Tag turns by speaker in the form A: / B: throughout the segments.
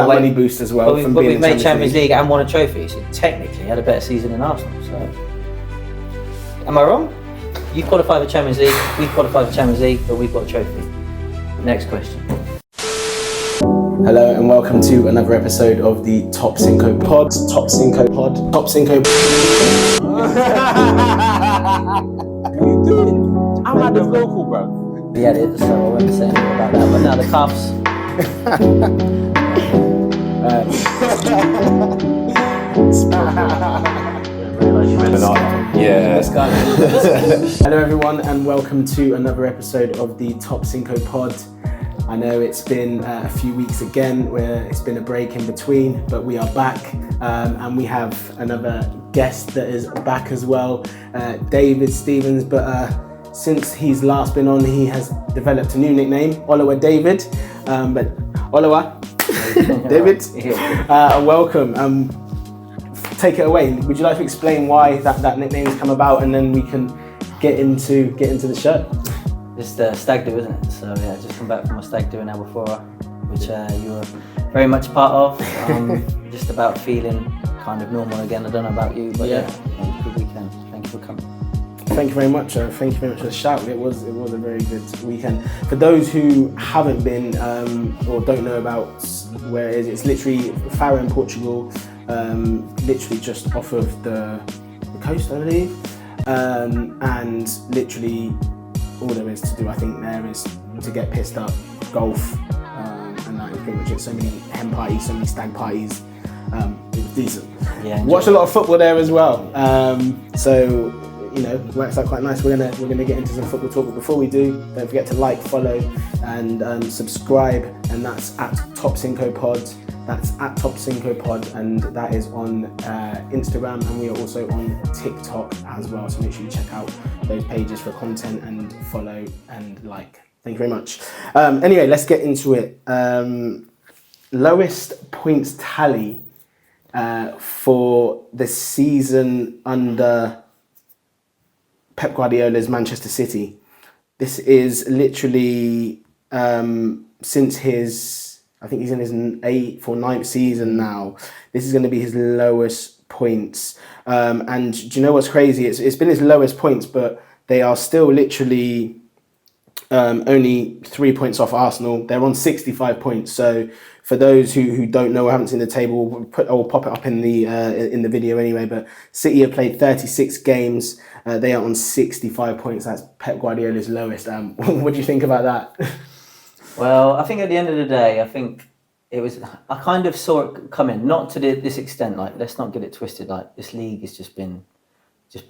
A: that money boost as well.
B: But we've made Champions League and won a trophy, so technically had a better season than Arsenal. So, am I wrong? You qualified for Champions League, we qualified for Champions League, but we've got a trophy. Next question.
A: Hello and welcome to another episode of the Top Cinco Pod. Top Cinco Pod. Top Cinco.
C: What are you doing? I'm at the local, bro.
B: Yeah, so I won't be saying more about that. But now the cuffs.
C: Yeah.
A: Hello everyone and welcome to another episode of the Top Cinco Pod. I know it's been a few weeks again where it's been a break in between, but we are back and we have another guest that is back as well, David Stevens, but since he's last been on, he has developed a new nickname, Olowa David, but Olowa, David, welcome. Take it away. Would you like to explain why that nickname has come about, and then we can get into the show?
B: It's the stag do, isn't it? So yeah, just come back from my stag do in Albufora, which you were very much a part of. Just about feeling kind of normal again. I don't know about you, but yeah, good weekend. Thank you for coming.
A: Thank you very much. Thank you very much for the shout. It was a very good weekend. For those who haven't been or don't know about where it is, it's literally Faro in Portugal, literally just off of the coast, I believe, and literally all there is to do, I think, there is to get pissed up, golf, and that is pretty much it. So many hen parties, so many stag parties. It was decent.
B: Yeah.
A: Watched a lot of football there as well. So you know, works out quite nice. We're gonna get into some football talk, but before we do, don't forget to like, follow, and subscribe. And that's at Top Cinco Pod. That's at Top Cinco Pod, and that is on Instagram, and we are also on TikTok as well. So make sure you check out those pages for content and follow and like. Thank you very much. Anyway, let's get into it. Lowest points tally for the season under Pep Guardiola's Manchester City. This is literally since I think he's in his 8th or 9th season now. This is going to be his lowest points. And do you know what's crazy? It's been his lowest points, but they are still literally only 3 points off Arsenal. They're on 65 points. So for those who don't know or haven't seen the table, I'll pop it up in the video anyway. But City have played 36 games. They are on 65 points. That's Pep Guardiola's lowest. What do you think about that?
B: Well, I think at the end of the day, I think it was. I kind of saw it coming, not to this extent. Like, let's not get it twisted. Like, this league has just been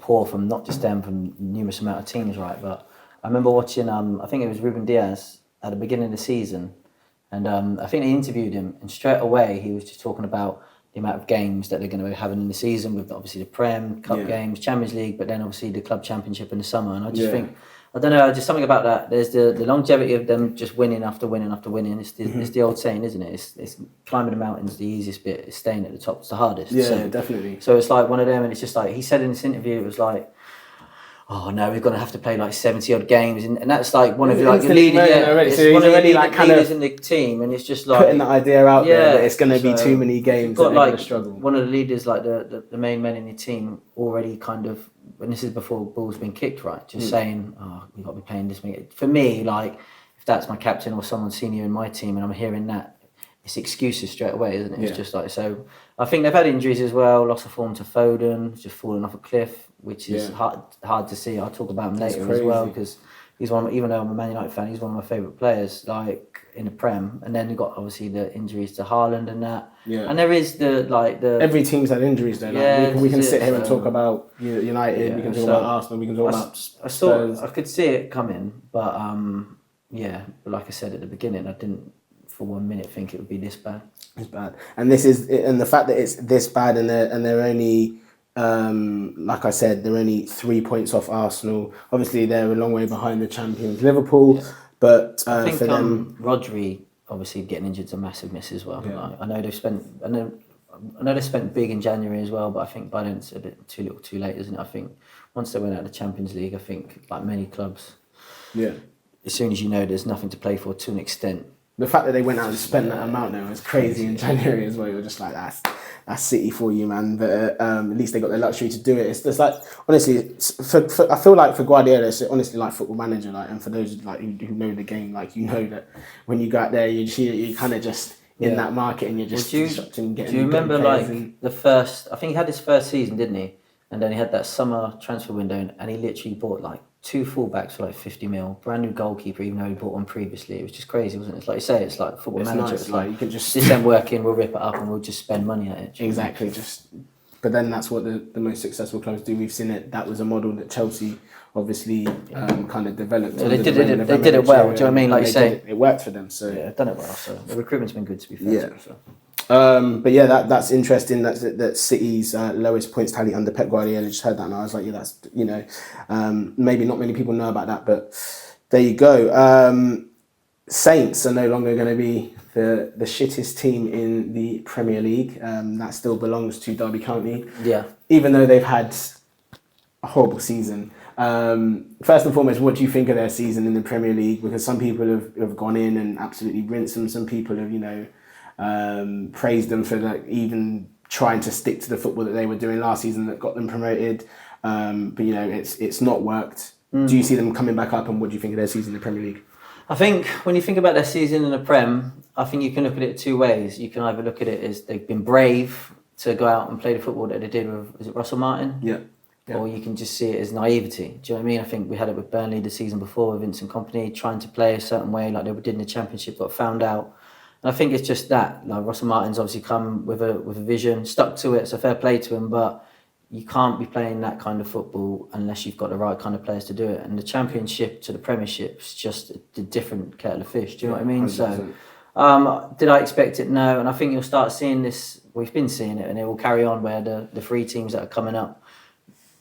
B: poor from not just them, from numerous amount of teams, right? But I remember watching. I think it was Ruben Diaz at the beginning of the season, and I think they interviewed him, and straight away he was just talking about the amount of games that they're going to be having in the season, with obviously the Prem, Cup games, Champions League, but then obviously the Club Championship in the summer. And I just think, I don't know, just something about that. There's the longevity of them just winning after winning after winning. It's the old saying, isn't it? It's climbing the mountains, the easiest bit. It's staying at the top, it's the hardest.
A: Yeah,
B: so,
A: definitely.
B: So it's like one of them, and it's just like, he said in this interview, it was like, oh no, we're going to have to play like 70 odd games, and that's like one of your leaders. It's one of the like leaders in the team, and it's just like
A: putting the idea out there that it's going to be too many games.
B: Got like
A: struggle.
B: One of the leaders, like the main men in the team, already kind of, and this is before the ball's been kicked, right? Just saying, oh, we've got to be playing this. For me, like, if that's my captain or someone senior in my team, and I'm hearing that, it's excuses straight away, isn't it? It's just like, so I think they've had injuries as well. Loss of form to Foden, just falling off a cliff, which is hard to see. I'll talk about him later as well, because he's one. Even though I'm a Man United fan, he's one of my favourite players, like in the Prem. And then you've got obviously the injuries to Haaland and that. Yeah. And there is the
A: every team's had injuries though. Like, we can sit here and talk about United. We can talk about Arsenal. We can talk about Spurs.
B: I could see it coming, but but like I said at the beginning, I didn't for 1 minute think it would be this bad.
A: It's bad, and the fact that it's this bad, and they're only. Like I said, they're only 3 points off Arsenal. Obviously, they're a long way behind the champions Liverpool. But
B: I think
A: for them,
B: Rodri obviously getting injured is a massive miss as well. Yeah. I know they spent big in January as well, but I think by then it's a bit too little, too late, isn't it? I think once they went out of the Champions League, I think like many clubs, as soon as you know there's nothing to play for to an extent,
A: The fact that they went out and spent that amount there was crazy in January as well. You're just like, that's City for you, man. But at least they got the luxury to do it. It's just like, honestly, I feel like for Guardiola, it's honestly like Football Manager. Like, and for those like who know the game, like you know that when you go out there, you kind of just in that market and you're just disrupting.
B: Do you remember like the first? I think he had his first season, didn't he? And then he had that summer transfer window, and he literally bought like 2 fullbacks for like 50 mil, brand new goalkeeper, even though he bought one previously. It was just crazy, wasn't it? It's like you say, it's like Football Manager.
A: Nice. It's like you can just
B: this ain't working, we'll rip it up and we'll just spend money at it.
A: Exactly. But then that's what the most successful clubs do. We've seen it. That was a model that Chelsea obviously kind of developed.
B: So they did it well. Do you know what I mean? Like you say,
A: it worked for them. So
B: yeah, done it well. So the recruitment's been good, to be fair.
A: Yeah.
B: So.
A: But yeah, that's interesting. That City's lowest points tally under Pep Guardiola. I just heard that and I was like, yeah, that's maybe not many people know about that, but there you go. Saints are no longer going to be the shittest team in the Premier League. That still belongs to Derby County.
B: Yeah.
A: Even though they've had a horrible season. First and foremost, what do you think of their season in the Premier League? Because some people have gone in and absolutely rinsed them. Some people have, praised them for like even trying to stick to the football that they were doing last season that got them promoted. But it's not worked. Do you see them coming back up, and what do you think of their season in the Premier League?
B: I think when you think about their season in the Prem, I think you can look at it 2 ways. You can either look at it as they've been brave to go out and play the football that they did with, is it Russell Martin?
A: Yeah.
B: Or you can just see it as naivety. Do you know what I mean? I think we had it with Burnley the season before with Vincent Kompany trying to play a certain way like they did in the Championship, got found out. And I think it's just that. Like Russell Martin's obviously come with a vision, stuck to it, so fair play to him, but you can't be playing that kind of football unless you've got the right kind of players to do it. And the Championship to the Premiership is just a different kettle of fish. Do you know what I mean?
A: 100%.
B: So, did I expect it? No. And I think you'll start seeing this. We've been seeing it, and it will carry on where the 3 teams that are coming up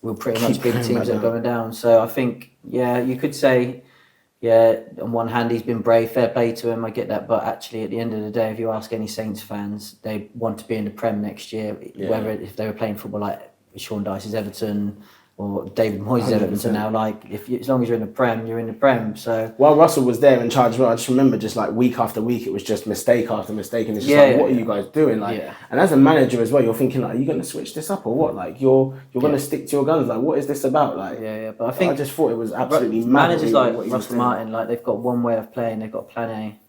B: will pretty much be the teams that are going down. So I think, yeah, you could say, yeah, on one hand he's been brave, fair play to him, I get that, but actually at the end of the day, if you ask any Saints fans, they want to be in the Prem next year, whether if they were playing football like Sean Dyche's Everton or David Moyes' Everton now, like as long as you're in the Prem, you're in the Prem. So
A: while Russell was there in charge, I just remember just like week after week, it was just mistake after mistake, and it's just what are you guys doing? Like, and as a manager as well, you're thinking like, are you going to switch this up or what? Like you're going to stick to your guns? Like, what is this about? Like,
B: But I think
A: I just thought it was absolutely
B: managers like Russell Martin, like they've got one way of playing, they've got plan A.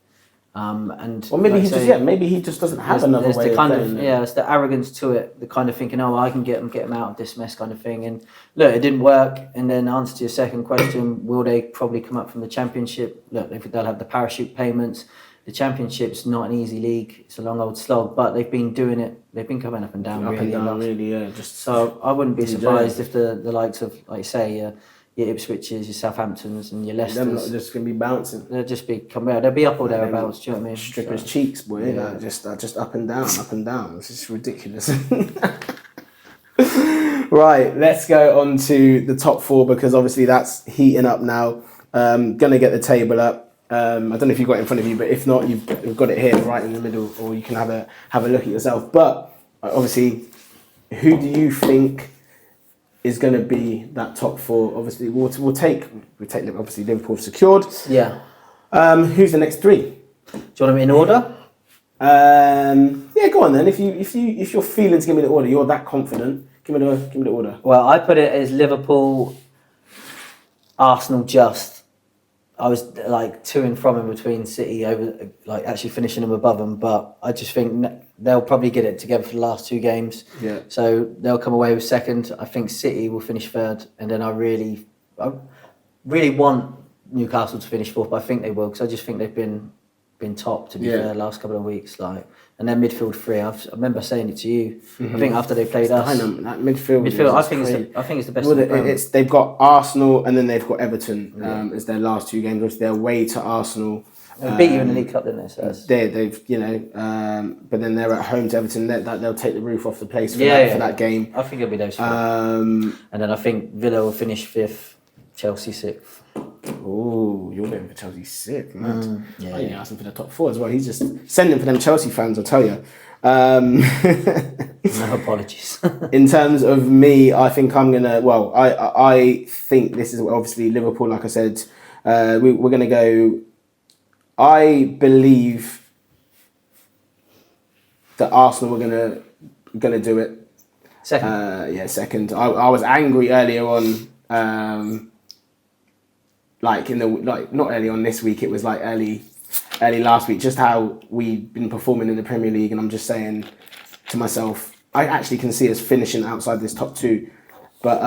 B: And
A: or maybe maybe he just doesn't have another way of playing.
B: It's the arrogance to it, the kind of thinking, oh, I can get him out of this mess kind of thing. And look, it didn't work. And then answer to your second question, will they probably come up from the Championship? Look, they'll have the parachute payments. The Championship's not an easy league. It's a long old slog, but they've been doing it. They've been coming up and down really. So I wouldn't be surprised if the likes of, like you say, your Ipswiches, your Southamptons, and your Leicesters.
A: They're not just going to be bouncing.
B: They'll just be they'll be up or thereabouts. Do you know what I mean?
A: Strippers' cheeks, boy. Yeah. Just up and down, up and down. It's just ridiculous. Right, let's go on to the top 4 because obviously that's heating up now. Gonna get the table up. I don't know if you've got it in front of you, but if not, you've got it here right in the middle, or you can have a look at yourself. But obviously, who do you think is going to be that top 4? Obviously, we'll take obviously Liverpool secured.
B: Yeah.
A: Who's the next 3?
B: Do you want them in order?
A: Yeah, go on then. If you're feeling to give me the order, you're that confident. Give me the order.
B: Well, I put it as Liverpool, Arsenal. I was like to and from in between City over, like actually finishing them above them, but I just think they'll probably get it together for the last 2 games. Yeah. So they'll come away with second. I think City will finish third, and then I really want Newcastle to finish fourth, but I think they will because I just think they've been top to be fair last couple of weeks. Like, and then midfield 3. I remember saying it to you. I think after they played us,
A: that midfield
B: I think it's the best.
A: Well, they've got Arsenal and then they've got Everton as their last 2 games. Which they're away to Arsenal.
B: They beat you in the League Cup, didn't they? So
A: they've but then they're at home to Everton. They'll take the roof off the place for that game.
B: I think it'll be those 4. And then I think Villa will finish 5th, Chelsea 6th.
A: Oh, you're going for Chelsea 6th, man. I didn't ask him for the top 4 as well. He's just sending for them Chelsea fans, I'll tell you.
B: No apologies.
A: In terms of me, I think I'm gonna. Well, I think this is obviously Liverpool. Like I said, we're gonna go I believe that Arsenal were gonna do it.
B: Second.
A: Second. I was angry earlier on. Not early on this week. It was like early last week. Just how we've been performing in the Premier League, and I'm just saying to myself, I actually can see us finishing outside this top 2, but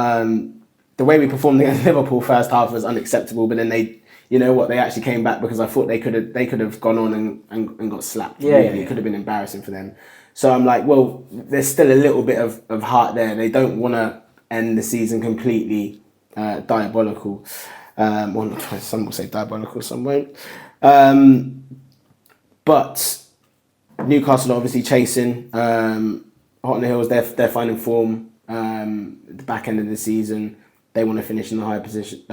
A: the way we performed against Liverpool first half was unacceptable. But then they actually came back, because I thought they could have gone on and got slapped. It could have been embarrassing for them. So I'm like, well, there's still a little bit of heart there. They don't want to end the season completely diabolical. Some will say diabolical, some won't. But Newcastle are obviously chasing. Hot on the heels, they're finding form. The back end of the season, they want to finish in the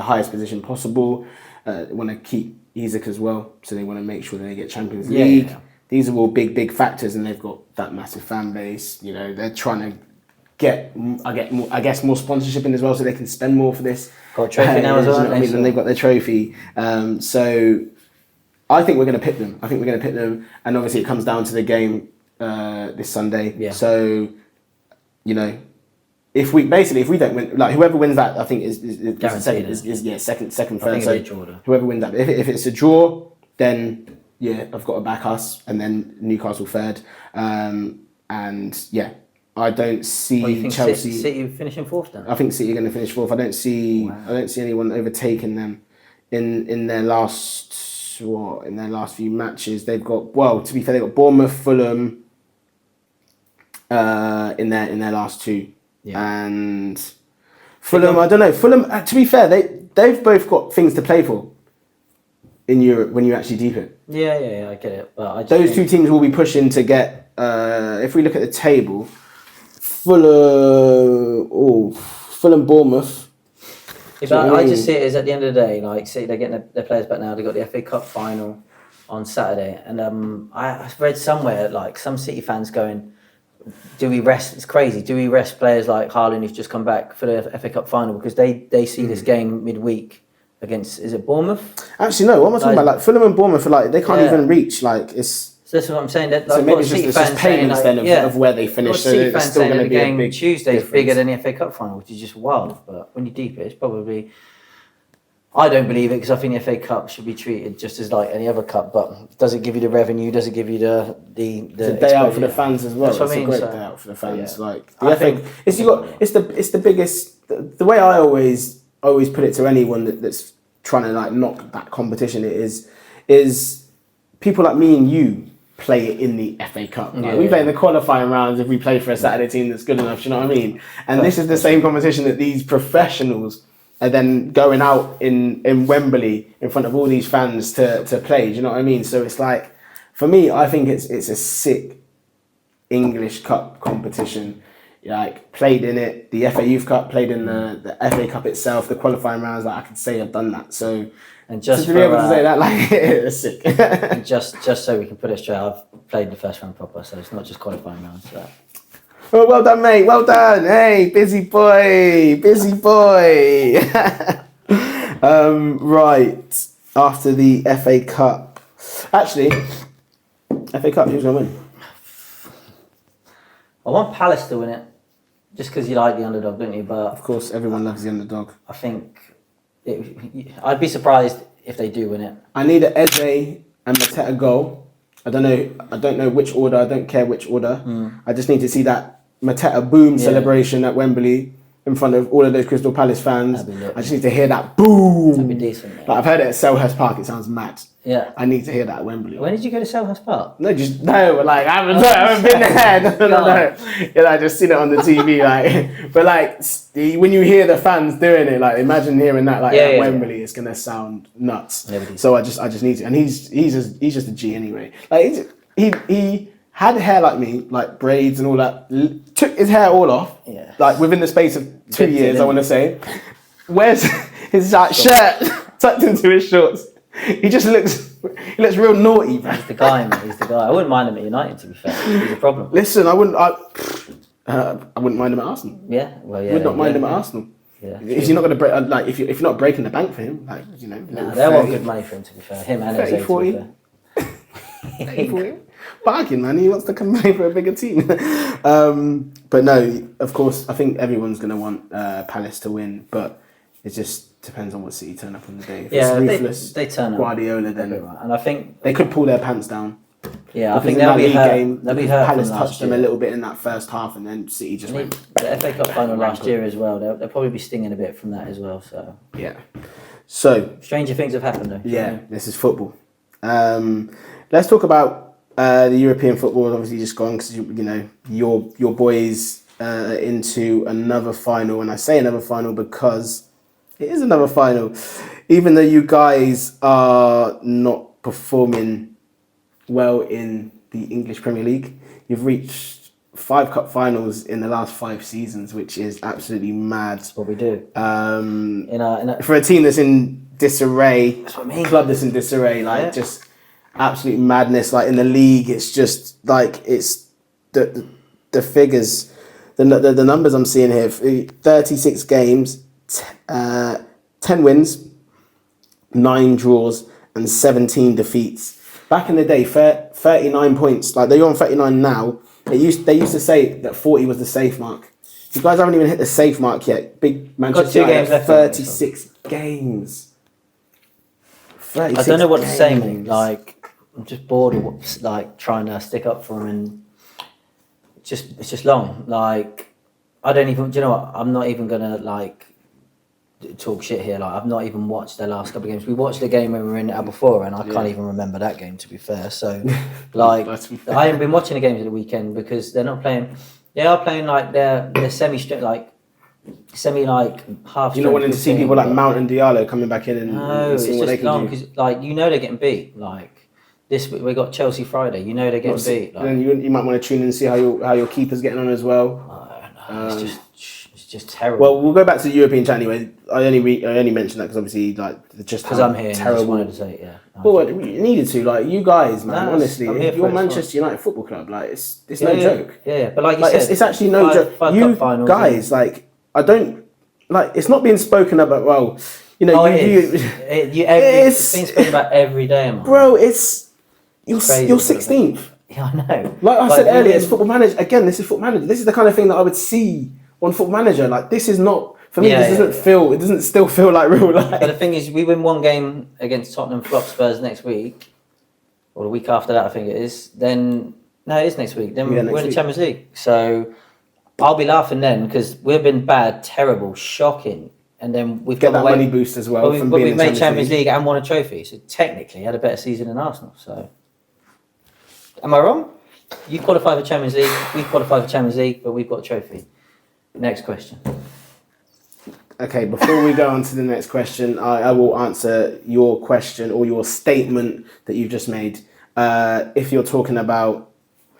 A: highest position possible. They want to keep Isaac as well, so they want to make sure that they get Champions League. Yeah. These are all big factors, and they've got that massive fan base. They're trying to get more sponsorship in as well, so they can spend more for this.
B: Got a trophy now as well.
A: And they've got their trophy. So I think we're going to pick them. And obviously it comes down to the game this Sunday. Yeah. So, if we don't win, like whoever wins that, I think is second, third. So whoever wins that, if it's a draw, then I've got to back us, and then Newcastle third. I don't see Chelsea.
B: City finishing fourth then?
A: I think City are going to finish fourth. I don't see anyone overtaking them in their last few matches. They've got, to be fair, they've got Bournemouth, Fulham in their last 2. Yeah. And Fulham, I don't know. Fulham, to be fair, they've both got things to play for in Europe when you actually deep it.
B: Yeah, I get it. But
A: those 2 teams will be pushing to get, if we look at the table, Fulham, Bournemouth.
B: I just see it as, at the end of the day, like, City, they're getting their players back now. They've got the FA Cup final on Saturday. And I read somewhere, like, some City fans going, do we rest? It's crazy. Do we rest players like Haaland, who's just come back for the FA Cup final? Because they see this game midweek against, is it Bournemouth?
A: Actually, no. What am I talking about? Like, Fulham and Bournemouth are like, they can't even reach. Like, it's...
B: So that's what I'm saying. That,
A: so maybe it's just payments then of where they finish. So
B: it's still going to be
A: a big
B: Tuesday is
A: difference.
B: bigger than the FA Cup final, which is just wild. But when you deep it, it's probably... I don't believe it, because I think the FA Cup should be treated just as like any other cup. But does it give you the revenue? Does it give you the
A: it's a day out for the fans as well. It's a great day out for the fans. Yeah. Like the FA, it's the biggest. The way I always put it to anyone that's trying to like knock that competition is people like me and you play it in the FA Cup. Like, we play in the qualifying rounds if we play for a Saturday team that's good enough. You know what I mean? And this is the same competition that these professionals are then going out in Wembley in front of all these fans to play. Do you know what I mean? So it's like, for me, I think it's a sick English Cup competition. Like, played in it, the FA Youth Cup, played in the FA Cup itself, the qualifying rounds. Like, I could say I've done that. So,
B: and just
A: to be able to say that, like, it's sick.
B: And just so we can put it straight, I've played the first round proper, so it's not just qualifying rounds. So.
A: Oh, well done, mate. Well done. Hey, busy boy. Right. After the FA Cup. Actually, FA Cup, who's going to win?
B: I want Palace to win it. Just because you like the underdog, don't you? But
A: of course, everyone loves the underdog.
B: I think I'd be surprised if they do win it.
A: I need an Eze and Mateta goal. I don't know which order. I don't care which order. I just need to see that Mateta boom celebration at Wembley in front of all of those Crystal Palace fans. I just need to hear that boom.
B: That'd be decent. Yeah.
A: Like, I've heard it at Selhurst Park. It sounds mad.
B: Yeah.
A: I need to hear that at Wembley.
B: When did you go to Selhurst Park?
A: No, like I haven't been there. No. Yeah, I just seen it on the TV. Like, but like when you hear the fans doing it, like imagine hearing that at Wembley. It's gonna sound nuts. So I just need to, and he's just a G anyway. Like he had hair like me, like braids and all that. Took his hair all off. Yeah. Like within the space of 2 years, I want to say. Wears his shirt tucked into his shorts. He looks real naughty, man.
B: He's the guy, man. He's the guy. I wouldn't mind him at United, to be fair. He's a problem.
A: Listen, I wouldn't mind him at Arsenal.
B: Yeah, well, yeah.
A: Would not mind him at Arsenal.
B: Yeah.
A: Is he not going to break? Like, if you're not breaking the bank for him, like
B: Nah, they're all good money for him, to be fair. Him and
A: 30,
B: Eze,
A: 40.
B: to be fair.
A: Bargain, man. He wants to come play for a bigger team. But no, of course, I think everyone's going to want Palace to win, but it just depends on what City turn up on the day. If
B: Yeah,
A: it's ruthless,
B: they turn up.
A: Guardiola, then
B: And I think
A: they could pull their pants down.
B: Yeah, I
A: Because
B: think
A: in
B: they'll
A: that
B: be
A: league
B: hurt.
A: game,
B: They'll be hurt
A: Palace
B: from last
A: touched them a
B: year.
A: little bit in that first half, and then City just went.
B: The FA Cup final last year as well. They'll probably be stinging a bit from that as well. So
A: Yeah. So
B: stranger things have happened though.
A: yeah, this is football. Let's talk about the European football. Obviously, just gone because you know your boys into another final, and I say another final because it is another final, even though you guys are not performing well in the English Premier League. You've reached 5 cup finals in the last 5 seasons, which is absolutely mad.
B: That's what we do.
A: For a team that's in disarray,
B: That's what I mean.
A: club that's in disarray, like just absolute madness. Like in the league, it's just like it's the figures, the numbers I'm seeing here: 36 games, 10 wins, 9 draws, and 17 defeats. Back in the day, 39 points. Like they're on 39 now. They used to say that 40 was the safe mark. You guys haven't even hit the safe mark yet. Big Manchester
B: Got 2 games
A: United,
B: left.
A: 36 games. 36
B: I don't know what to say, mate.
A: games.
B: Like I'm just bored of like trying to stick up for them, and it's just long. Like I don't even. Do you know what? I'm not even gonna like talk shit here. Like I've not even watched their last couple of games. We watched the game when we were in it before, and I can't even remember that game, to be fair. So like I haven't been watching the games at the weekend because they're not playing. They are playing like they're semi half.
A: You're not wanting to see people like Mount and Diallo coming back in and
B: no, it's
A: seeing what they
B: just
A: can
B: long
A: do.
B: because like you know they're getting beat. Like this week we got Chelsea Friday. You know they're getting beat. Like,
A: Then you might want to tune in and see how your keeper's getting on as well.
B: it's just terrible.
A: Well, we'll go back to the European chat anyway. I only mentioned that because obviously like just
B: because
A: how
B: I'm here.
A: terrible.
B: I just wanted to say it, yeah.
A: Well, you needed to, like, you guys, man,
B: No,
A: honestly,
B: I'm here
A: if
B: for
A: you're
B: it,
A: Manchester United Football Club, like, it's
B: Yeah,
A: no
B: yeah.
A: joke.
B: Yeah, but like you
A: Like,
B: said,
A: it's actually no joke.
B: five
A: You
B: cup finals
A: guys, like, I don't, like, it's not being spoken about, well, you know,
B: it's being spoken about every day, man.
A: bro, you're
B: crazy,
A: 16th.
B: Yeah, I know.
A: Like I said earlier, it's Football Manager. Again, this is Football Manager. This is the kind of thing that I would see on Football Manager. Like, this is not, for me, this doesn't it doesn't still feel like real life.
B: But the thing is, we win one game against Tottenham, flop Spurs next week, or the week after that, I think it is. Then no, it is next week. Then we're in the Champions League. So I'll be laughing then because we've been bad, terrible, shocking, and then we've
A: Get
B: got
A: that money boost as well.
B: But we've made Champions League and won a trophy. So technically, had a better season than Arsenal. So am I wrong? You qualify for Champions League. We qualify for Champions League, but we've got a trophy. Next question.
A: Okay, before we go on to the next question, I will answer your question or your statement that you've just made. If you're talking about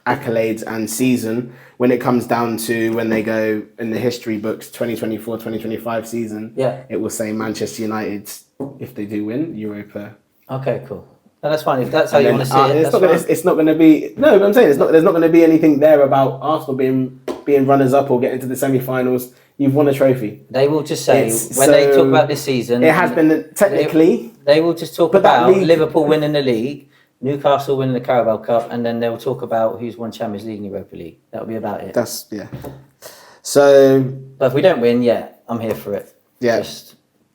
A: accolades and season, when it comes down to when they go in the history books, 2024-2025 season, it will say Manchester United, if they do win, Europa.
B: Okay, cool. No, that's fine. If that's how you want to see it,
A: it's not going to be... No, but I'm saying there's not going to be anything there about Arsenal being runners-up or getting to the semi-finals. You've won a trophy.
B: They will just say, they talk about this season...
A: It has been technically...
B: They will just talk about Liverpool winning the league, Newcastle winning the Carabao Cup, and then they'll talk about who's won Champions League and Europa League. That'll be about it.
A: So...
B: But if we don't win, I'm here for it.
A: Yeah.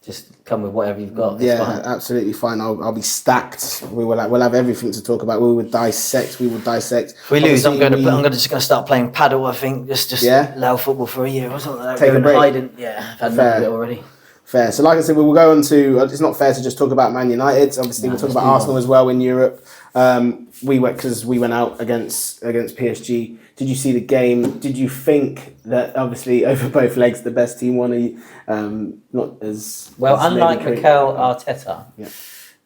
B: Just come with whatever you've got.
A: It's fine. Absolutely fine. I'll be stacked. We'll have everything to talk about. We will dissect.
B: If we lose, I'm just going to start playing paddle. I think just allow football for a year or something like that.
A: Take a break.
B: I've had enough of it already.
A: Fair. So, like I said, we will go on to. It's not fair to just talk about Man United. Obviously, we'll talk about Arsenal as well in Europe. We went out against PSG. Did you see the game? Did you think that obviously over both legs the best team won? Not as
B: well.
A: as
B: unlike
A: maybe
B: Mikel Arteta.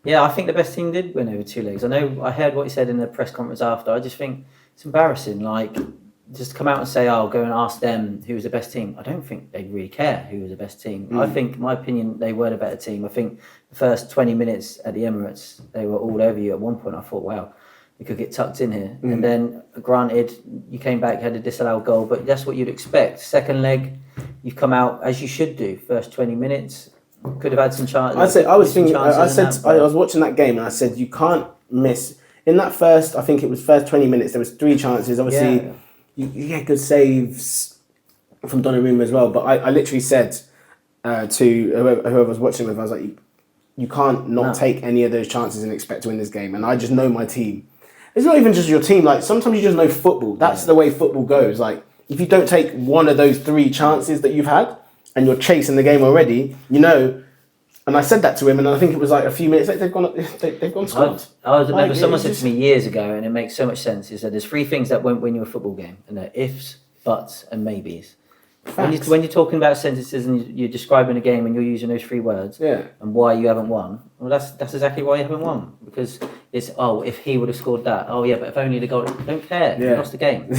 A: Yeah,
B: I think the best team did win over 2 legs. I heard what he said in the press conference after. I just think it's embarrassing. Like, just come out and say, "Oh, go and ask them who was the best team." I don't think they really care who was the best team. I think, in my opinion, they were the better team. I think the first 20 minutes at the Emirates, they were all over you. At one point, I thought, "Wow, you could get tucked in here." And then, granted, you came back, had a disallowed goal, but that's what you'd expect. Second leg, you've come out as you should do. First 20 minutes, could have had some chances.
A: I was watching that game and I said, you can't miss. in that first, I think it was first 20 minutes, there was 3 chances. Obviously, you get good saves from Donnarumma as well. But I literally said to whoever was watching with, I was like, you can't not take any of those chances and expect to win this game. And I just know my team. It's not even just your team. Like, sometimes you just know football. That's the way football goes. Like, if you don't take one of those 3 chances that you've had and you're chasing the game already, you know. And I said that to him, and I think it was like a few minutes later, they've gone scored.
B: I remember someone said to me years ago, and it makes so much sense. He said there's 3 things that won't win you a football game, and they're ifs, buts, and maybes. When you're talking about sentences and you're describing a game and you're using those 3 words, and why you haven't won, well, that's exactly why you haven't won. Because it's, if he would have scored that, but if only the goal, don't care, you lost the game.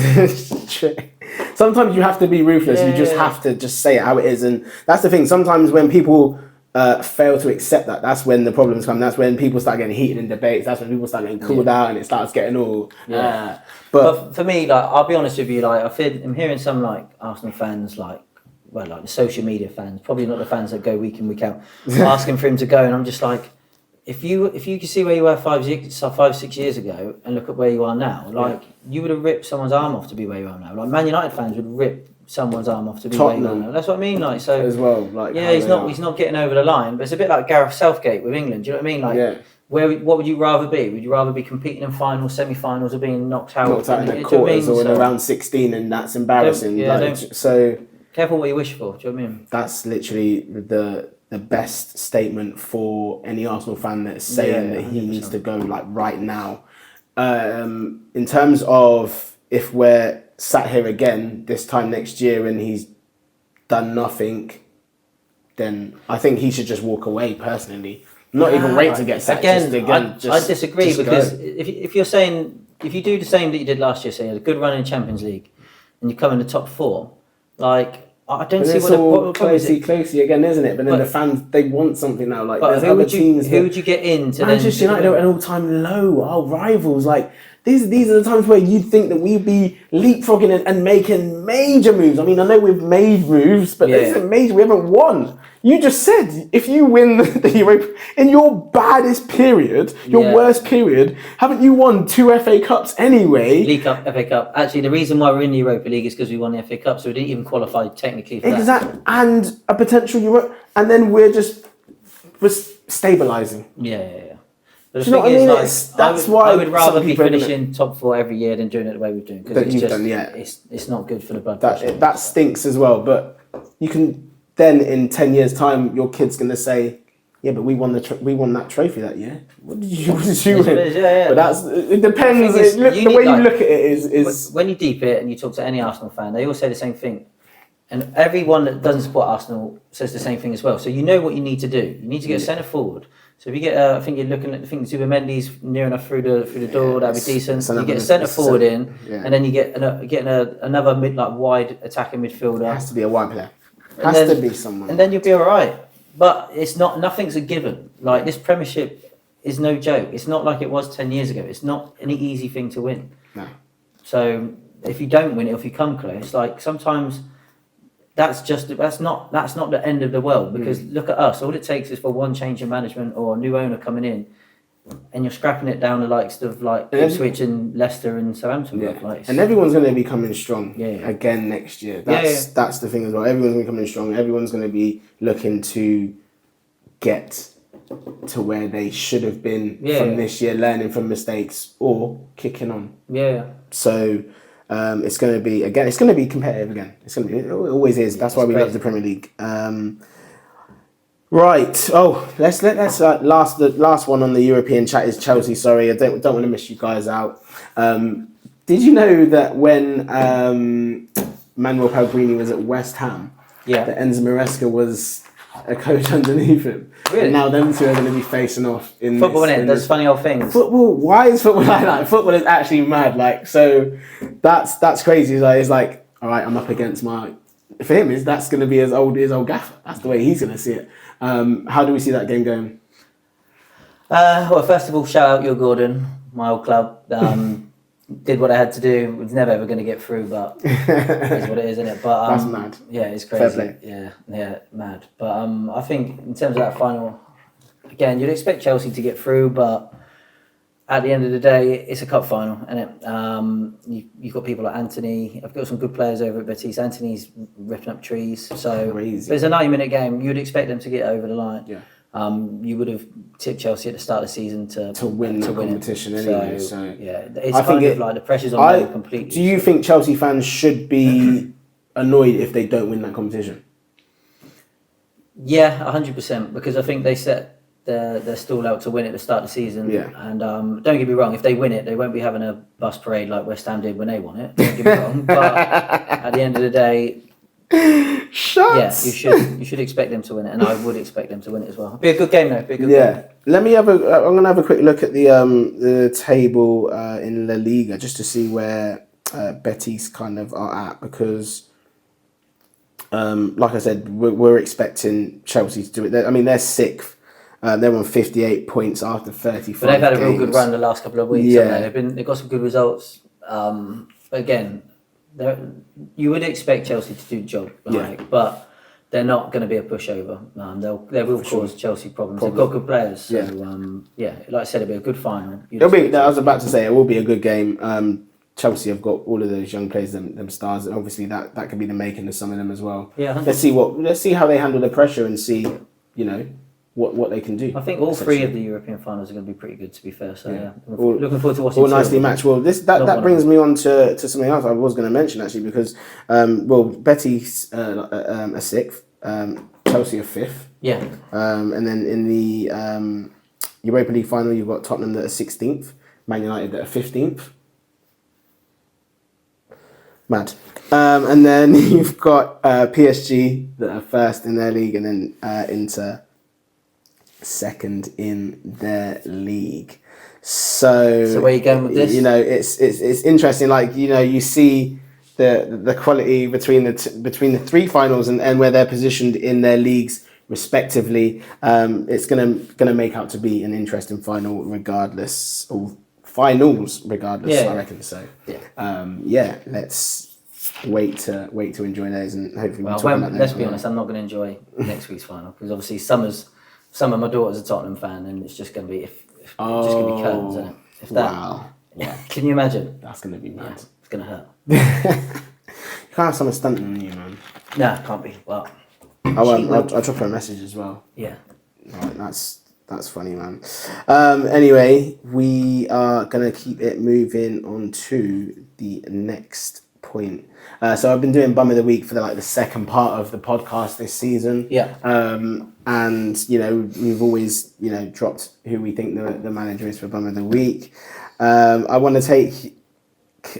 A: Sometimes you have to be ruthless, you just have to just say it how it is, and that's the thing. Sometimes when people fail to accept that, that's when the problems come. That's when people start getting heated in debates. That's when people start getting called out and it starts getting all
B: but for me, like, I'll be honest with you, like, I'm hearing some like Arsenal fans, like the social media fans, probably not the fans that go week in, week out, asking for him to go, and I'm just like, if you can see where you were 5-6 years ago and look at where you are now, like, you would have ripped someone's arm off to be where you are now. Like, Man United fans would rip someone's arm off to be where you are now. That's what I mean. Like, so
A: as well, like,
B: he's not getting over the line. But it's a bit like Gareth Southgate with England. Do you know what I mean? Like, what would you rather be? Would you rather be competing in finals, semi-finals, or being knocked out
A: in the quarters or in around 16, and that's embarrassing. So
B: careful what you wish for. Do you know what I mean?
A: That's literally the best statement for any Arsenal fan that's saying that he needs to go, like, right now. In terms of if we're sat here again this time next year and he's done nothing, then I think he should just walk away personally. Not even wait to get sacked.
B: I disagree, because if you're saying, if you do the same that you did last year, say you had a good run in Champions League and you come in the top 4, like, I don't see what
A: closely again, isn't it? But then the fans, they want something now. Like, there's other teams.
B: Who would you get in to
A: Manchester United are at an all-time low. Our rivals, like, these are the times where you'd think that we'd be leapfrogging and making major moves. I mean, I know we've made moves, but this isn't major. We haven't won. You just said, if you win the Europa in your baddest period, your worst period, haven't you won 2 FA Cups anyway?
B: League Cup, FA Cup. Actually, the reason why we're in the Europa League is because we won the FA Cup, so we didn't even qualify technically for that.
A: Exactly, and a potential Euro, and then we're stabilising.
B: Yeah. But
A: do you know what I mean? Like, that's why
B: I would rather be finishing top 4 every year than doing it the way we're doing, because it's not good for the blood pressure.
A: That stinks as well. But you can then, in 10 years' time, your kid's gonna say, "Yeah, but we won that trophy that year. What did you win?" But it depends. The way you look at it is
B: when you deep it and you talk to any Arsenal fan, they all say the same thing. And everyone that doesn't support Arsenal says the same thing as well. So you know what you need to do. You need to get a centre forward. So if you get, I think you're looking at, Zubimendi's near enough through the door, that'd be decent. You get a centre forward in, and then you get another wide attacking midfielder.
A: It has to be a wide player. Has to be someone.
B: And then you'll be all right. But it's not. Nothing's a given. Like, this Premiership is no joke. It's not like it was 10 years ago. It's not an easy thing to win.
A: No.
B: So if you don't win it, if you come close, like, sometimes that's not the end of the world, because look at us. All it takes is for one change in management or a new owner coming in, and you're scrapping it down the likes of like Ipswich and Leicester and Southampton.
A: And everyone's going to be coming strong again next year. That's the thing as well. Everyone's going to be coming strong. Everyone's going to be looking to get to where they should have been from this year, learning from mistakes or kicking on. So it's going to be competitive again. It always is. That's why we love the Premier League. Right. Oh, let's the last one on the European chat is Chelsea. Sorry, I don't want to miss you guys out. Did you know that when Manuel Pellegrini was at West Ham, that Enzo Maresca was a coach underneath him? Really? And now them two are going to be facing off in
B: football. That's funny old things.
A: Football. Why is football like that? Football is actually mad. Like, so that's crazy. It's like, all right, I'm up against my. For him, that's going to be his old gaffer. That's the way he's going to see it. How do we see that game going?
B: Well, first of all, shout out your Gordon, my old club. Did what I had to do. Was never ever going to get through, but it's what it is, isn't it? But
A: that's mad.
B: Yeah, it's crazy. Yeah, mad. But I think in terms of that final, again, you'd expect Chelsea to get through, but at the end of the day, it's a cup final, and you've got people like Anthony. I've got some good players over at Betis. Anthony's ripping up trees, so
A: Crazy.
B: there's a 90-minute game. You'd expect them to get over the line.
A: Yeah.
B: You would have tipped Chelsea at the start of the season to
A: win the competition anyway. So
B: yeah, it's
A: I think
B: like the pressure's on them completely.
A: Do you think Chelsea fans should be annoyed if they don't win that competition?
B: Yeah, 100%. Because I think they set their stall out to win at the start of the season.
A: Yeah.
B: And don't get me wrong, if they win it, they won't be having a bus parade like West Ham did when they won it. Don't get me wrong. But at the end of the day, yeah, you should expect them to win it, and I would expect them to win it as well. Be a good game though. Be a good game.
A: Let me I'm gonna have a quick look at the table in La Liga just to see where Betis kind of are at, because like I said, we're expecting Chelsea to do it. They're sixth. They're on 58 points after 35
B: But they've had a
A: games.
B: real good run the last couple of weeks.
A: Yeah.
B: They've got some good results. Again, you would expect Chelsea to do the job, but they're not going to be a pushover. They will cause Chelsea problems. They've got good players. So, like I said, it'll be a good final.
A: I was about to say it will be a good game. Chelsea have got all of those young players, them stars, and obviously that could be the making of some of them as well.
B: Yeah, 100%.
A: Let's see how they handle the pressure and see, what they can do.
B: I think all three of the European finals are going to be pretty good, to be fair. So looking forward to watching.
A: All nicely matched. Well, that brings me on to something else I was going to mention actually, because Betis are sixth, Chelsea are fifth.
B: Yeah.
A: And then in the Europa League final, you've got Tottenham that are 16th, Man United that are 15th. Mad. And then you've got PSG that are first in their league, and then Inter second in their league. So
B: where are you going with this?
A: It's interesting. Like, you see the quality between the three finals and where they're positioned in their leagues respectively. It's gonna make out to be an interesting final regardless, or finals regardless. I reckon so. Let's wait to enjoy those, and hopefully we'll talk about those.
B: Let's be honest, I'm not going to enjoy next week's final, because obviously some of my daughter's a Tottenham fan, and it's just going to be just going to be curtains, isn't it? If that,
A: wow.
B: Yeah. Can you imagine?
A: That's going to be mad.
B: Yeah, it's going to hurt.
A: You can't have someone stunting on you, man.
B: No, can't be. Well,
A: I'll drop her a message as well.
B: Yeah.
A: Right, that's funny, man. Anyway, we are gonna keep it moving on to the next point. So I've been doing Bum of the Week for the second part of the podcast this season.
B: Yeah.
A: And we've always dropped who we think the manager is for Bum of the Week. I want to take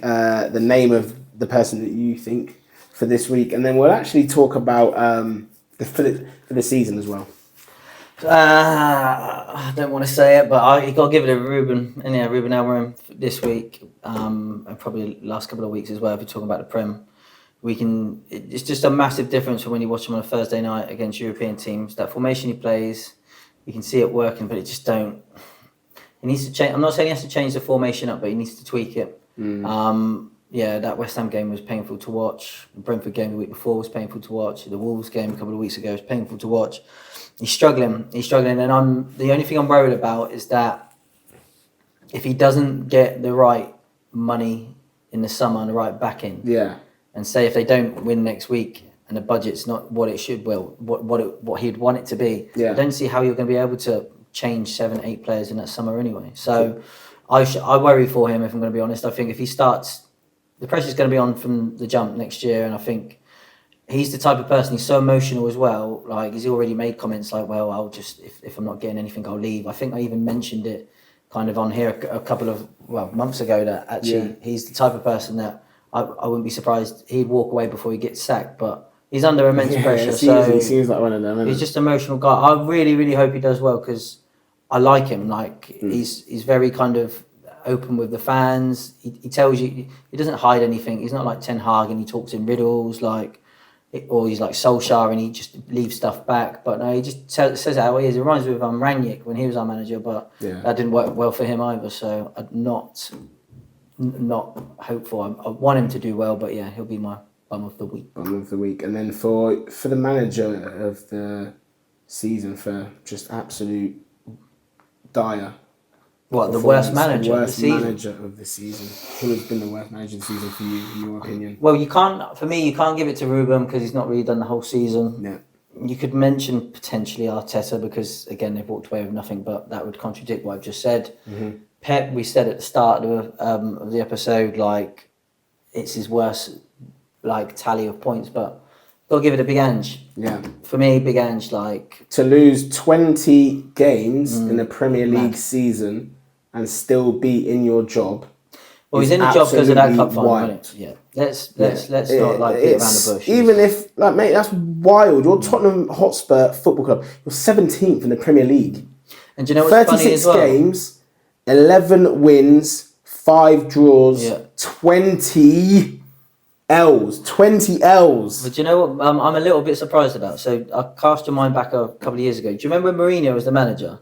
A: the name of the person that you think for this week, and then we'll actually talk about for the season as well.
B: I don't want to say it, but you got to give it a Ruben Amorim this week, and probably the last couple of weeks as well. If you're talking about the Prem, it's just a massive difference from when you watch him on a Thursday night against European teams. That formation he plays, you can see it working, but it just don't. He needs to change. I'm not saying he has to change the formation up, but he needs to tweak it. That West Ham game was painful to watch. The Brentford game the week before was painful to watch. The Wolves game a couple of weeks ago was painful to watch. He's struggling, and the only thing I'm worried about is that if he doesn't get the right money in the summer and the right backing, and say if they don't win next week and the budget's not what it should, what he'd want it to be, I don't see how you're going to be able to change 7-8 players in that summer anyway. So I worry for him, if I'm going to be honest. I think if he starts, the pressure's going to be on from the jump next year, and I think he's the type of person, he's so emotional as well. Like, he's already made comments like, well, I'll just, if I'm not getting anything, I'll leave. I think I even mentioned it kind of on here a couple of months ago, that actually he's the type of person that I wouldn't be surprised he'd walk away before he gets sacked, but he's under immense pressure.
A: He seems like one of them.
B: He's just an emotional guy. I really, really hope he does well, because I like him. Like, he's very kind of open with the fans. He tells you, he doesn't hide anything. He's not like Ten Hag and he talks in riddles, or he's like Solskjaer and he just leaves stuff back. But no, he just says it how he is. It reminds me of Rangnick when he was our manager, but that didn't work well for him either. So I'm not hopeful. I want him to do well, but he'll be my Bum of the Week.
A: Bum of the Week. And then for the manager of the season, for just absolute dire
B: What, the worst manager of the
A: Worst
B: season?
A: manager of the season. Who has been the worst manager of the season for you, in your opinion?
B: Well, you can't. For me, you can't give it to Ruben because he's not really done the whole season.
A: Yeah.
B: You could mention potentially Arteta because again they've walked away with nothing, but that would contradict what I've just said.
A: Mm-hmm.
B: Pep, we said at the start of the episode, like it's his worst like tally of points, but gotta give it a Big Ange.
A: Yeah.
B: For me, Big Ange, like
A: To lose 20 games in the Premier League season and still be in your job.
B: well, he's in the job because of that cup
A: absolutely
B: final,
A: wild.
B: isn't it? Yeah. Let's not like beat around the bush.
A: Even if, like, mate, that's wild. You're Tottenham Hotspur Football Club. You're 17th in the Premier League.
B: And do you know what's funny
A: 36
B: as well?
A: games, 11 wins, 5 draws,
B: Yeah.
A: 20 L's. 20 L's.
B: But do you know what I'm a little bit surprised about? So I cast your mind back a couple of years ago. Do you remember when Mourinho was the manager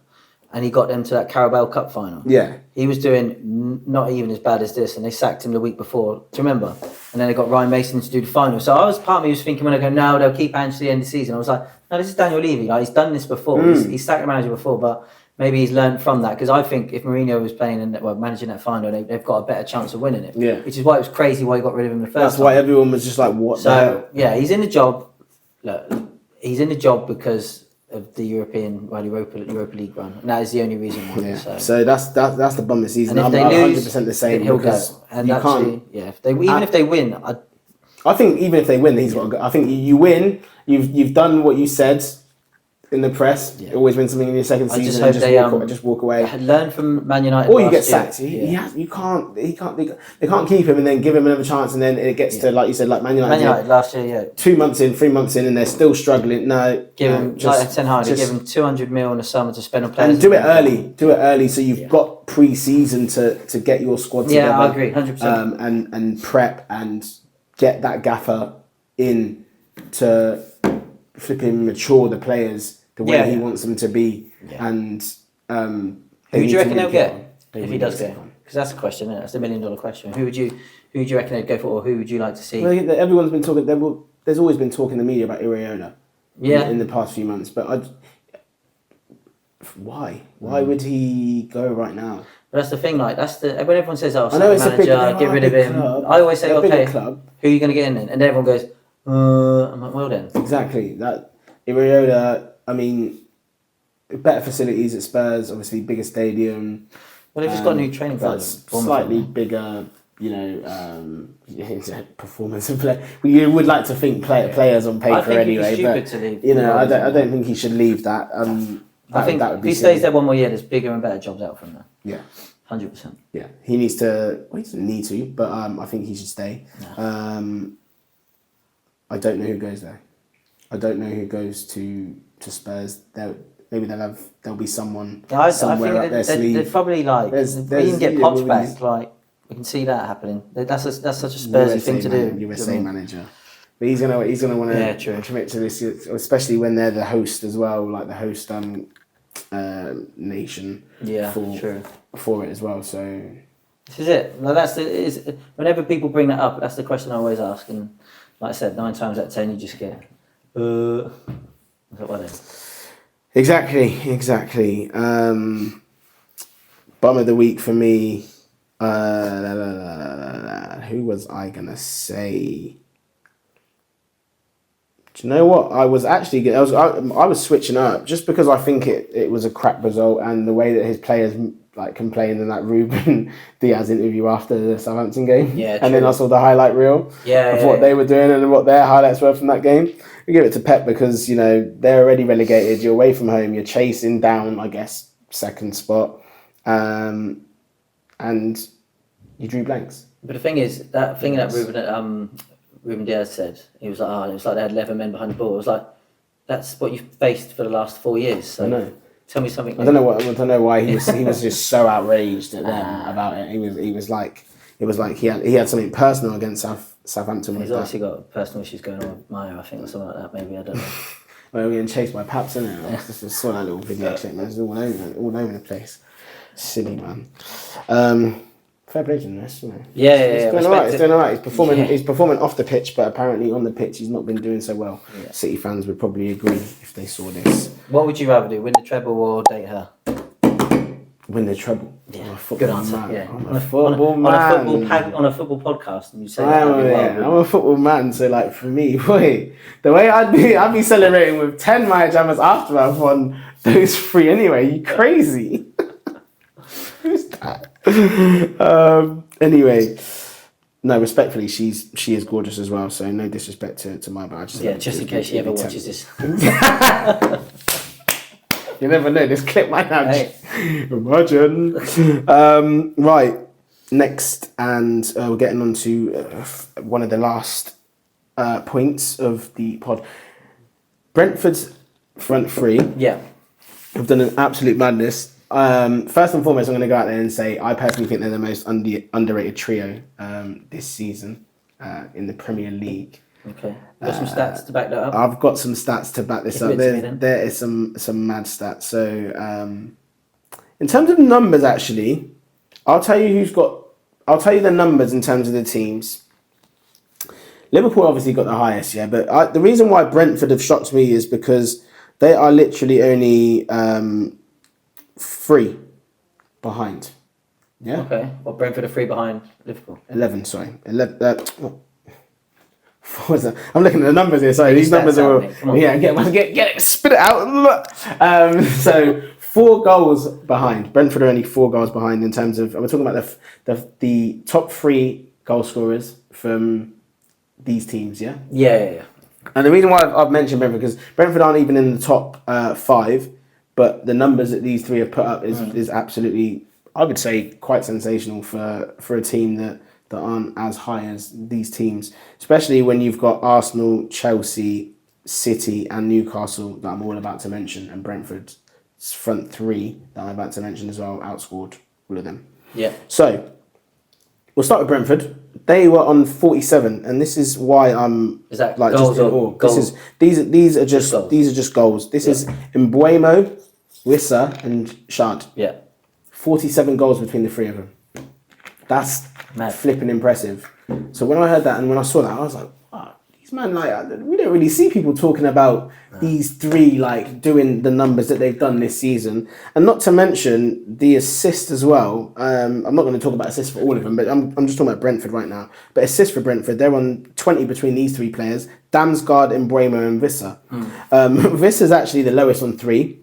B: and he got them to that Carabao Cup final?
A: Yeah.
B: He was doing not even as bad as this, and they sacked him the week before. Do you remember? And then they got Ryan Mason to do the final. So part of me was thinking when I go, no, they'll keep Ange to the end of the season. I was like, no, this is Daniel Levy. Like, he's done this before. He's sacked the manager before, but maybe he's learned from that. Because I think if Mourinho was playing and managing that final, they've got a better chance of winning it.
A: Yeah.
B: Which is why it was crazy why he got rid of him the first
A: That's
B: time.
A: why everyone was just like, what the hell?
B: So yeah, he's in the job. Look, he's in the job because of the Europa League run, and that is the only reason why.
A: Yeah. So that's the bum this season.
B: And if
A: I'm
B: they lose,
A: 100% the same.
B: then he'll
A: because
B: go. And
A: you
B: actually,
A: can't.
B: yeah, if they win,
A: I think even if they win, he's got to go. I think you win. You've done what you said in the press.
B: Yeah.
A: You always win something in your second
B: I
A: season.
B: just
A: and
B: hope
A: just walk away.
B: learn from Man United.
A: Or you get
B: last
A: sacked.
B: year.
A: They can't keep him and then give him another chance, and then it gets to, like you said, like Man United.
B: Man United last year, yeah.
A: 2 months in, 3 months in, and they're still struggling. No,
B: Give
A: no,
B: him
A: just-
B: like Ten Hag,
A: just-
B: give him 200 mil in the summer to spend on players.
A: and do it early. Do it early, so you've got pre-season to get your squad together.
B: Yeah, I agree, 100%.
A: And prep and get that gaffer in to flipping mature the players the way he wants them to be.
B: Yeah.
A: And
B: Who do you reckon they'll get if he does
A: go?
B: go? Because that's the question, isn't it? That's the $1 million question. Who do you reckon they'd go for, or who would you like to see?
A: Well, everyone's been talking. There's always been talk in the media about Iraola.
B: Yeah.
A: In the past few months, but why? Why would he go right now?
B: But that's the thing, like when everyone says, "Oh,
A: I know
B: sack the
A: it's a
B: manager,
A: big,
B: get rid of him,"
A: club.
B: I always say,
A: They're a bigger
B: "Okay,
A: club.
B: who are you going to get in then?" And everyone goes, "I'm like, well then."
A: Exactly. That Iraola. I mean, better facilities at Spurs. Obviously, bigger stadium.
B: Well, they've just got a new training ground.
A: That's slightly bigger. You know, performance of play. You would like to think players on paper
B: I think
A: anyway,
B: he'd be stupid
A: but
B: to leave.
A: you know, I don't think he should leave that.
B: I think
A: that would
B: if
A: be
B: he
A: silly.
B: stays there one more year, there's bigger and better jobs out from there.
A: Yeah.
B: 100%.
A: Yeah, he needs to. Well, he doesn't need to, but I think he should stay.
B: No.
A: I don't know who goes there. I don't know who goes to Spurs. There'll be someone
B: I
A: somewhere up their
B: think
A: sleeve.
B: they'd probably like.
A: There's-
B: If
A: there's-
B: we can get
A: yeah,
B: Pops
A: well, he's-
B: back, like we can see that happening. That's such a Spursy thing to do.
A: USA manager, but he's gonna want
B: Yeah,
A: to
B: true.
A: commit to this, especially when they're the host as well, like the host nation.
B: Yeah,
A: for,
B: true.
A: for it as well. So
B: This is it. Like, whenever people bring that up, that's the question I always ask. And like I said, 9 times out of 10, you just get, what then?
A: exactly. Bum of the week for me. Who was I gonna say? Do you know what? I was switching up just because I think it was a crap result, and the way that his players like complained in that Ruben Diaz interview after the Southampton game.
B: Yeah,
A: and then I saw the highlight reel of what they were doing and what their highlights were from that game. We give it to Pep because, you know, they're already relegated. You're away from home. You're chasing down, I guess, second spot, and you drew blanks.
B: But the thing is, that thing that Ruben Diaz said, he was like, it was like they had 11 men behind the ball. It was like, that's what you've faced for the last 4 years. So
A: I know.
B: Tell me something.
A: I don't know why he was just so outraged at them about it. He was like, it was like he had something personal against Southampton.
B: He's
A: with that.
B: obviously got personal issues going on with Maya, I think, or something like that. Maybe, I don't know.
A: Well, we're getting chased by Paps, isn't it? I just saw that little video clip, man. It's all over the place. Silly, man. Fair play to him, you know.
B: Yeah.
A: He's doing alright. He's doing alright. He's performing off the pitch, but apparently on the pitch he's not been doing so well.
B: Yeah.
A: City fans would probably agree if they saw this.
B: What would you rather do, win the treble or date her?
A: win the treble.
B: Yeah,
A: I'm a football
B: good answer.
A: man.
B: Yeah,
A: I'm a football man.
B: On a football podcast, and you say that.
A: I'm a football man, so like for me, boy, the way I'd be celebrating with 10 my jammers after I've won those 3 anyway. You crazy? Who's that? Anyway, no, respectfully, she is gorgeous as well. So no disrespect to my, but I just
B: just in case she ever watches this.
A: You never know. This clip might have.
B: Hey.
A: Imagine. Right. Next, and we're getting on to one of the last points of the pod. Brentford's front 3.
B: Yeah.
A: Have done an absolute madness. First and foremost, I'm going to go out there and say I personally think they're the most underrated trio this season in the Premier League.
B: Okay. You got some stats to back that up?
A: I've got some stats to back this
B: Give
A: up.
B: it to me then.
A: There is some mad stats. So, in terms of numbers, actually, I'll tell you the numbers in terms of the teams. Liverpool obviously got the highest, yeah. But the reason why Brentford have shocked me is because they are literally only 3 behind. Yeah.
B: Okay. Well, Brentford are 3 behind Liverpool.
A: 11. Sorry. 11. What was that? I'm looking at the numbers here. Sorry, these numbers are. Yeah, get it, spit it out. So 4 goals behind. Brentford are only 4 goals behind in terms of. We're talking about the top 3 goal scorers from these teams. Yeah.
B: Yeah.
A: And the reason why I've mentioned Brentford because Brentford aren't even in the top 5, but the numbers that these 3 have put up is absolutely, I would say, quite sensational for a team that aren't as high as these teams, especially when you've got Arsenal, Chelsea, City and Newcastle that I'm all about to mention, and Brentford's front 3 that I'm about to mention as well outscored all of them.
B: Yeah.
A: So we'll start with Brentford. They were on 47, and this is why I'm
B: Is that
A: like
B: goals
A: just in
B: or
A: awe.
B: goals?
A: These are just goals. This
B: Yeah.
A: is Mbeumo, Wissa and Schade.
B: Yeah.
A: 47 goals between the 3 of them. That's
B: Mad.
A: flipping impressive. So when I heard that and when I saw that, I was like, wow, these man, like, we don't really see people talking about these 3 like doing the numbers that they've done this season, and not to mention the assist as well. I'm not going to talk about assists for all of them, but I'm just talking about Brentford right now. But assists for Brentford, they're on 20 between these 3 players: Damsgaard, Mbeumo, and Wissa. Vissa's actually the lowest on 3.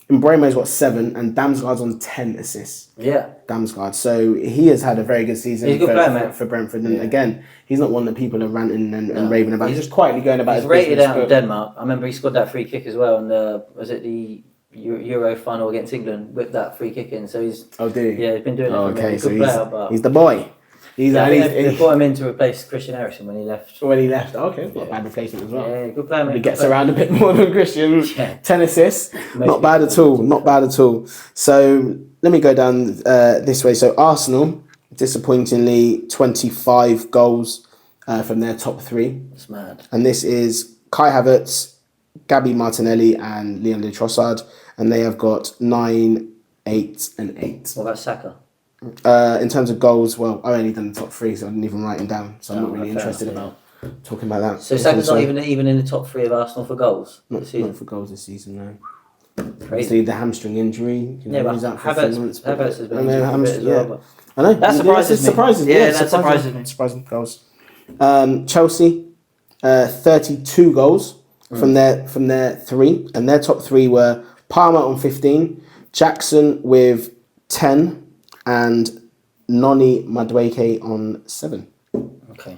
A: Mbeumo's got 7, and Damsgaard's on 10 assists.
B: Yeah.
A: Damsgaard. So he has had a very good season
B: He's a good player, mate.
A: for Brentford. And again, he's not one that people are ranting and raving about. He's just quietly going about
B: He's
A: his
B: rated
A: business.
B: out in Denmark. I remember he scored that free kick as well, and was it the Euro final against England? Whipped that free kick in. So he's
A: did he?
B: Yeah, he's been doing it.
A: Oh,
B: For
A: okay,
B: a
A: so
B: good player, but
A: he's the boy.
B: they brought him in to replace Christian Eriksen when he left.
A: When he left. Okay, not a bad replacement as well.
B: Yeah, good player. Mate.
A: He gets around a bit more than Christian.
B: Yeah.
A: 10 assists. Not bad at all. Not bad at all. So let me go down this way. So Arsenal, disappointingly, 25 goals from their top 3.
B: That's mad.
A: And this is Kai Havertz, Gabby Martinelli and Leandro Trossard. And they have got 9, 8 and 8.
B: What about Saka?
A: In terms of goals, well, I only done the top 3, so I didn't even write them down. So I'm not really interested about talking about that.
B: So Saka's not even in the top 3 of Arsenal for goals
A: Not for goals this season, no. Obviously, the hamstring injury.
B: But
A: he's out for
B: Havertz,
A: 3 months.
B: Havertz has been
A: I know,
B: injured a bit as well.
A: I know.
B: That surprises me.
A: Yeah,
B: that surprises me.
A: Surprising goals. Chelsea, 32 goals from their 3, and their top 3 were Palmer on 15, Jackson with 10, and Noni Madueke on 7.
B: Okay.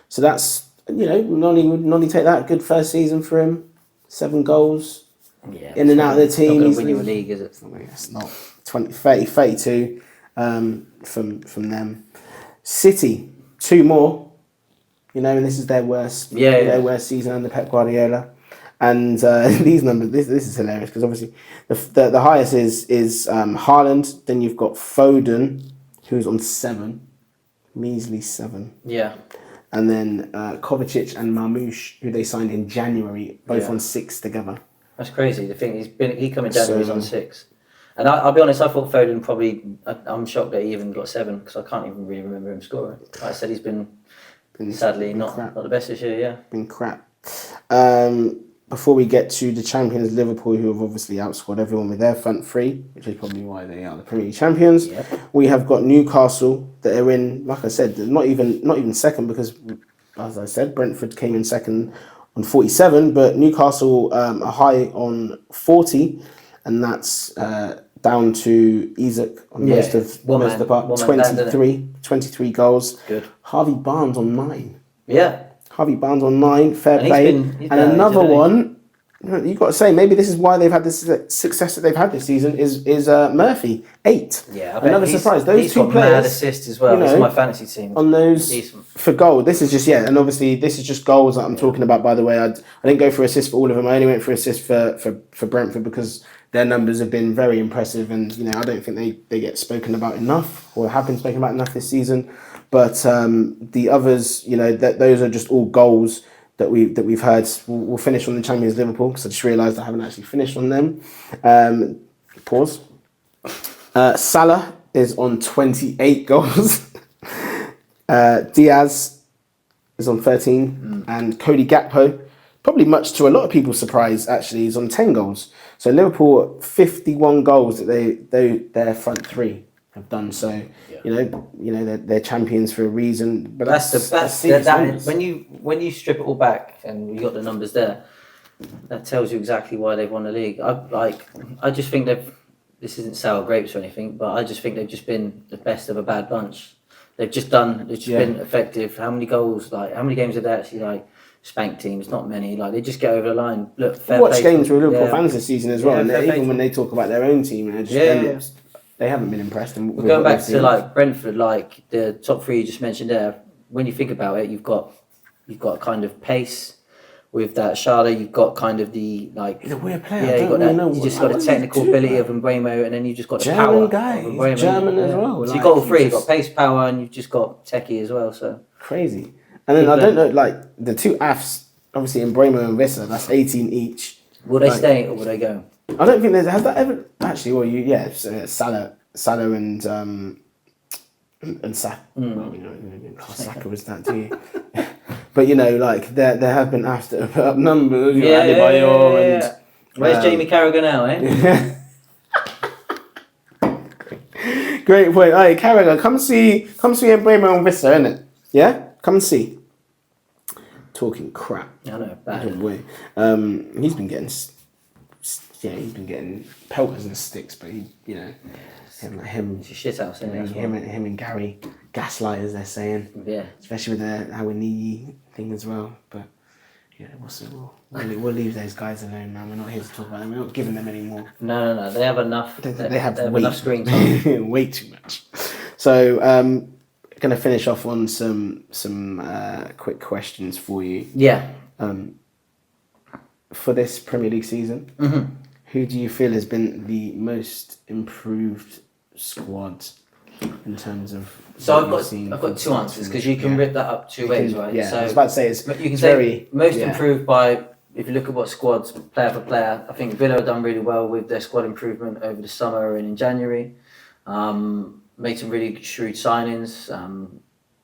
A: So that's, Noni take that. Good first season for him. 7 goals.
B: Yeah.
A: In and out of the team.
B: Not going to win you a league, is it?
A: It's not. 32 from them. City, 2 more. And this is their worst. Their worst season under Pep Guardiola. And these numbers, this is hilarious because obviously the highest is Haaland. Then you've got Foden, who's on 7, measly 7.
B: Yeah.
A: And then Kovacic and Marmoush, who they signed in January, both on 6 together.
B: That's crazy. The thing he come in January, he's on 6. And I'll be honest, I thought Foden probably. I'm shocked that he even got 7 because I can't even really remember him scoring. Like I said, he's been sadly not the best this year. Yeah.
A: Been crap. before we get to the champions, Liverpool, who have obviously outscored everyone with their front three, which is probably why they are the Premier League champions.
B: Yep.
A: We have got Newcastle that are in, like I said, not even second because, as I said, Brentford came in second on 47, but Newcastle are high on 40, and that's down to Isak on most of the part. 23 goals.
B: Good.
A: Harvey Barnes on 9.
B: Yeah.
A: Harvey Barnes on 9, fair
B: And
A: play.
B: he's
A: And another one, you've got to say, maybe this is why they've had this success that they've had this season, is Murphy, 8.
B: Yeah,
A: another surprise. Those
B: he's
A: two
B: got
A: players,
B: mad assists as well. He's on my fantasy team.
A: On those,
B: Decent.
A: for goal, this is just, and obviously this is just goals that I'm talking about, by the way. I didn't go for assists for all of them. I only went for assists for Brentford because their numbers have been very impressive, and I don't think they get spoken about enough, or have been spoken about enough this season. But the others, those are just all goals that we've heard. We'll finish on the champions Liverpool because I just realised I haven't actually finished on them. Pause. Salah is on 28 goals. Diaz is on 13, and Cody Gakpo, probably much to a lot of people's surprise, actually, is on 10 goals. So Liverpool, 51 goals that their front three have done. So they're champions for a reason. But that's
B: when you strip it all back and you got the numbers there, that tells you exactly why they've won the league. I just think this isn't sour grapes or anything, but I just think they've just been the best of a bad bunch. They've just been effective. How many goals? How many games have they actually spanked teams? Not many. They just get over the line. Look,
A: I watched games with Liverpool fans this season as well, and even when they talk about their own team, they haven't been impressed. And
B: going back to Brentford, the top three you just mentioned there. When you think about it, you've got kind of pace with that Schade. You've got kind of the
A: He's a weird player.
B: Yeah, you just got the technical ability of Mbeumo, and then you just got the
A: German
B: power.
A: Guy. He's German as well.
B: So you've got all three. You've got pace, power, and you've just got techie as well. So
A: crazy. And then I don't know, the two AFs, obviously Mbeumo and Wissa, that's 18 each.
B: Will they stay or will they go?
A: I don't think has that ever actually. Well, Salah and Saka. Saka was that too. But there have been AFs that have put up numbers. And
B: where's Jamie Carragher now?
A: Great point. All right, Carragher, come see Mbeumo and Wissa, innit? Yeah, come and see. Talking crap.
B: I know, bad.
A: He's been getting pelters and sticks, but him.
B: It's a shit house, isn't it?
A: Him and Gary gaslighters, they're saying.
B: Yeah.
A: Especially with the Awaniyi thing as well. But we'll leave those guys alone, man. We're not here to talk about them. We're not giving them any more.
B: No. They have enough.
A: They have
B: enough screen time.
A: Way too much. So going to finish off on some quick questions for you.
B: Yeah.
A: For this Premier League season, who do you feel has been the most improved squad in terms of?
B: So I've got two answers because you can rip that up two ways, right?
A: Yeah,
B: so
A: I was about to say
B: you can say most improved by, if you look at what squads player for player. I think Villa have done really well with their squad improvement over the summer and in January. Made some really shrewd signings.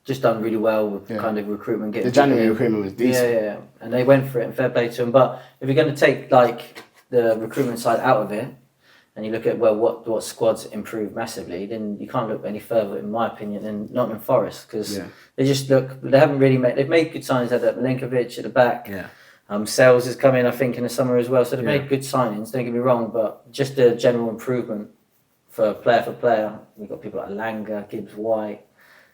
B: Just done really well with kind of recruitment.
A: The January recruitment was decent.
B: Yeah, and they went for it, and fair play to them. But if you're going to take the recruitment side out of it, and you look at what squads improved massively, then you can't look any further, in my opinion, than Nottingham Forest because they haven't really they've made good signings. They had Milenkovic at the back.
A: Yeah.
B: Sales has come in, I think, in the summer as well. So they've made good signings. Don't get me wrong, but just the general improvement for player, we've got people like Langer, Gibbs, White,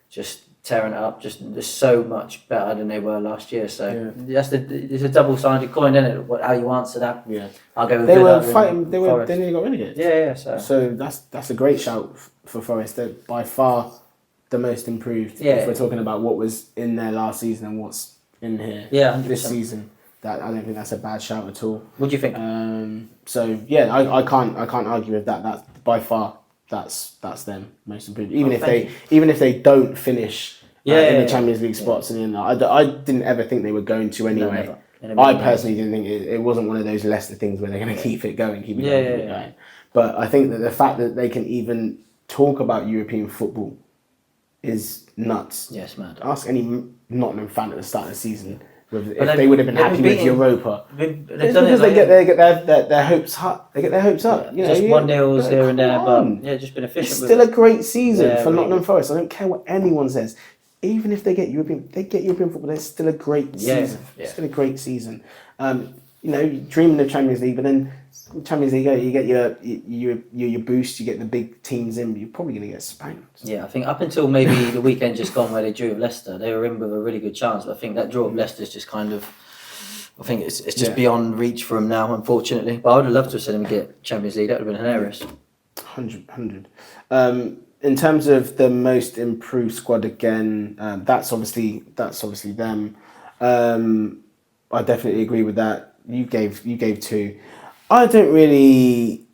B: just tearing it up, just so much better than they were last year. So it's a double-sided coin, isn't it? How you answer that?
A: Yeah,
B: I'll go with
A: they
B: Villa
A: were fighting. They
B: Forest.
A: nearly got relegated.
B: Yeah.
A: So that's a great shout for Forest. They're by far the most improved.
B: Yeah.
A: If we're talking about what was in there last season and what's in here this season, that I don't think that's a bad shout at all.
B: What do you think?
A: I can't argue with that. That's by far that's them most improved. Even if they don't finish in the Champions League spots, and I didn't ever think they were going to anyway. I personally didn't think it wasn't one of those Leicester things where they're going to keep it going. But I think that the fact that they can even talk about European football is nuts.
B: Yes, mad.
A: Ask any Nottingham fan at the start of the season, if they would have been happy with Europa.
B: They've
A: It's
B: done
A: because
B: it
A: they get their hopes up. They get their hopes up. You know,
B: just 1-0 here and there,
A: come
B: but
A: on.
B: yeah, just been efficient.
A: It's
B: with
A: still
B: it.
A: a great season
B: Yeah,
A: for
B: really
A: Nottingham
B: good.
A: Forest. I don't care what anyone says. Even if they get European football. It's still a great season.
B: Yeah.
A: It's still a great season. You know, dreaming of Champions League, but then Champions League, you get your boost. You get the big teams in. But you're probably going to get spanked.
B: Yeah, I think up until maybe the weekend just gone where they drew with Leicester, they were in with a really good chance. But I think that draw of Leicester's just kind of, I think it's just beyond reach for them now, unfortunately. But I would have loved to have seen them get Champions League. That would have been hilarious.
A: 100. In terms of the most improved squad again, that's obviously them. I definitely agree with that. You gave 2. I don't really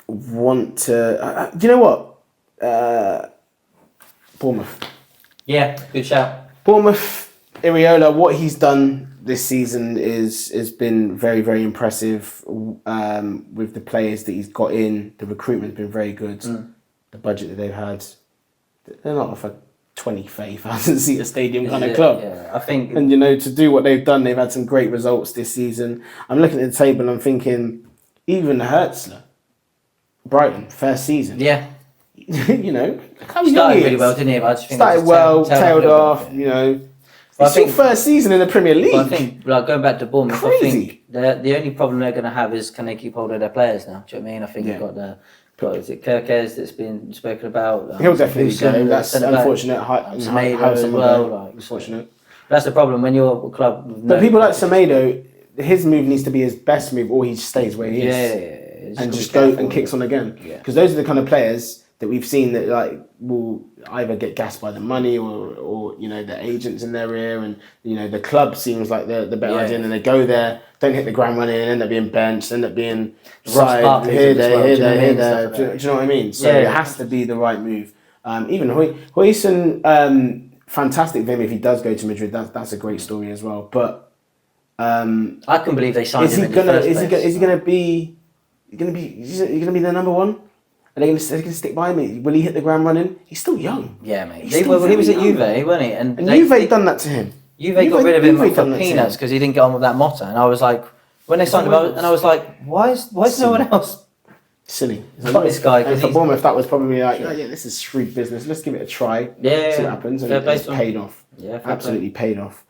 A: want to. Do you know what? Bournemouth.
B: Yeah, good shout.
A: Bournemouth. Iriola. What he's done this season has been very, very impressive. With the players that he's got in, the recruitment's been very good. The budget that they've had, they're not off a 30,000 seat stadium kind of club.
B: Yeah, I think.
A: And you know, to do what they've done, they've had some great results this season. I'm looking at the table and I'm thinking, even Hertzler, Brighton, first season.
B: Yeah.
A: You know, how
B: Started really well, didn't he? But I just think
A: started well, tailed off. You know,
B: But
A: it's your first season in the Premier League.
B: But I think, like going back to Bournemouth,
A: Crazy.
B: I think the only problem they're going to have is can they keep hold of their players now? Do you know what I mean? I think you've got is it Kirkes that's been spoken about?
A: He'll definitely
B: Husson,
A: go. That's unfortunate.
B: Semedo
A: How
B: as
A: someone
B: well.
A: go.
B: Like,
A: Unfortunate.
B: That's the problem when you're a club. With
A: But people like Semedo, his move needs to be his best move, or he stays where he is, and just go and kicks on again. Because those are the kind of players that we've seen that like will either get gassed by the money or you know the agents in their ear, and you know the club seems like the better idea, and they go there, don't hit the ground running, and end up being benched, end up being side here, there. Do you know what I mean? So it has to be the right move. Even Huijsen, fantastic of him if he does go to Madrid. That's a great story as well. But
B: I can believe they signed him.
A: Is he gonna be the number one? Are they going to stick by him? Will he hit the ground running? He's still young.
B: Yeah, mate. He was at Juve, wasn't he? And
A: Juve done that to him.
B: Juve got rid of him for peanuts because he didn't get on with that motto. And I was like, when they signed him, I was like, why is no one else?
A: Silly.
B: This guy.
A: And for Bournemouth, that was probably like, this is shrewd business. Let's give it a try. See what happens. And it's paid off. Yeah, absolutely paid off.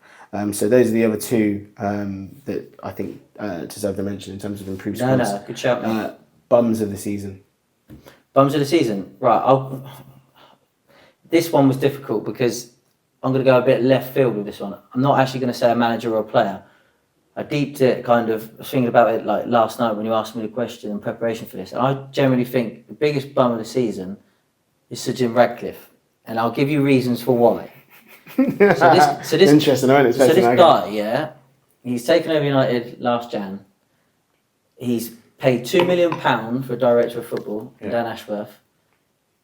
A: So those are the other 2 that I think deserve the mention in terms of improved squads.
B: No, good shout, mate.
A: Bums of the season.
B: Bums of the season, right? This one was difficult because I'm going to go a bit left field with this one. I'm not actually going to say a manager or a player. I deeped it, kind of thinking about it like last night when you asked me the question in preparation for this. And I generally think the biggest bum of the season is Sir Jim Radcliffe, and I'll give you reasons for why. So this
A: interesting. I
B: so this guy, he's taken over United last Jan. He's paid £2 million for a director of football, Dan Ashworth.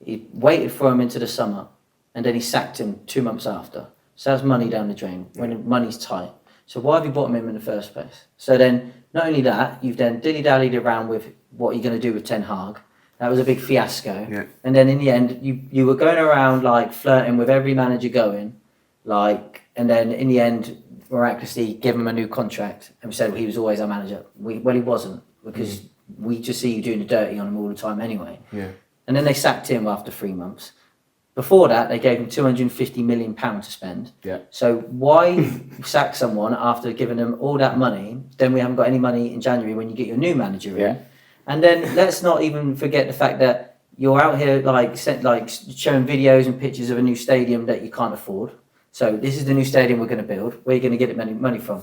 B: He waited for him into the summer, and then he sacked him 2 months after. So that's money down the drain when money's tight. So why have you bought him in the first place? So then, not only that, you've then dilly-dallied around with what you're going to do with Ten Hag. That was a big fiasco. Yeah. And then in the end, you were going around like flirting with every manager going, and then in the end, miraculously give him a new contract, and we said he was always our manager. Well, he wasn't. Because we just see you doing the dirty on him all the time anyway. Yeah. And then they sacked him after 3 months. Before that, they gave him £250 million to spend. Yeah. So why sack someone after giving them all that money? Then we haven't got any money in January when you get your new manager in. And then let's not even forget the fact that you're out here showing videos and pictures of a new stadium that you can't afford. So this is the new stadium we're going to build. Where are you going to get money from?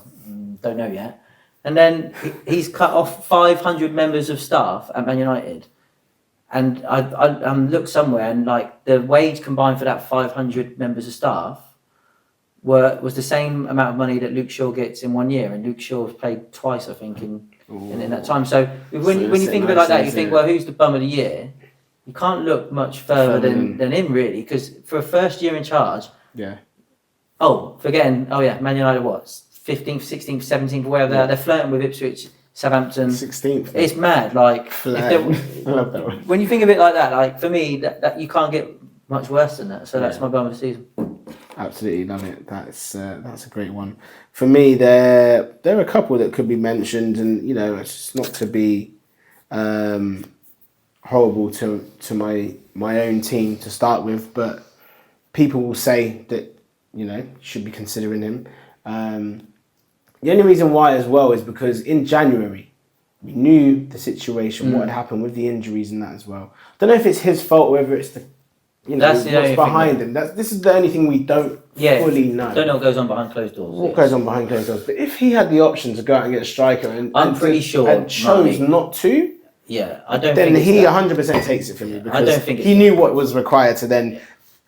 B: Don't know yet. And then he's cut off 500 members of staff at Man United. And I looked somewhere and like the wage combined for that 500 members of staff was the same amount of money that Luke Shaw gets in 1 year. And Luke Shaw's played twice, I think, in that time. So when you think of it like that, you think, well, who's the bum of the year? You can't look much further than him, really, because for a first year in charge. Yeah. Man United what? 15th, 16th, 17th, wherever they're flirting with Ipswich, Southampton.
A: 16th.
B: It's mad. Like,
A: I love that one.
B: When you think of it like that, like for me, that you can't get much worse than that. So that's my bum of the season.
A: Absolutely love it. That's a great one. For me, there are a couple that could be mentioned, and it's just not to be horrible to my own team to start with, but people will say that should be considering him. The only reason why as well is because in January we knew the situation, what had happened with the injuries and that as well. Don't know if it's his fault or whether it's the
B: That's the only
A: what's behind
B: thing
A: him. This is the only thing we don't fully know.
B: Don't know what goes on behind closed doors.
A: What goes on behind closed doors? But if he had the option to go out and get a striker,
B: I'm pretty sure,
A: and chose
B: Marty,
A: not to,
B: I don't.
A: then
B: think
A: he 100% takes it from me because
B: don't think
A: he knew what was required to then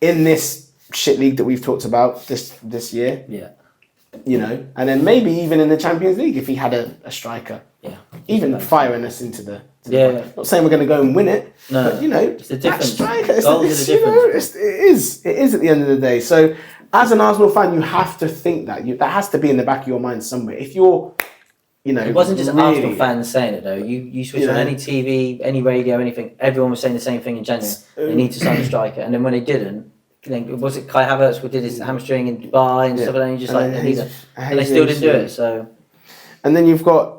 A: in this shit league that we've talked about this year.
B: Yeah.
A: And then maybe even in the Champions League if he had a striker.
B: Yeah.
A: Even firing us into the
B: Yeah.
A: Not saying we're going to go and win it,
B: No,
A: but
B: it's the
A: that
B: difference.
A: striker,
B: Goals are the difference.
A: it is at the end of the day. So as an Arsenal fan, you have to think that that has to be in the back of your mind somewhere. If you're,
B: It wasn't just
A: really,
B: Arsenal fans saying it though. You switch on any TV, any radio, anything. Everyone was saying the same thing in January. They need to sign a striker, and then when they didn't, was it Kai Havertz who did his hamstring in Dubai and stuff like that? And you just and they still didn't do it. So,
A: and then you've got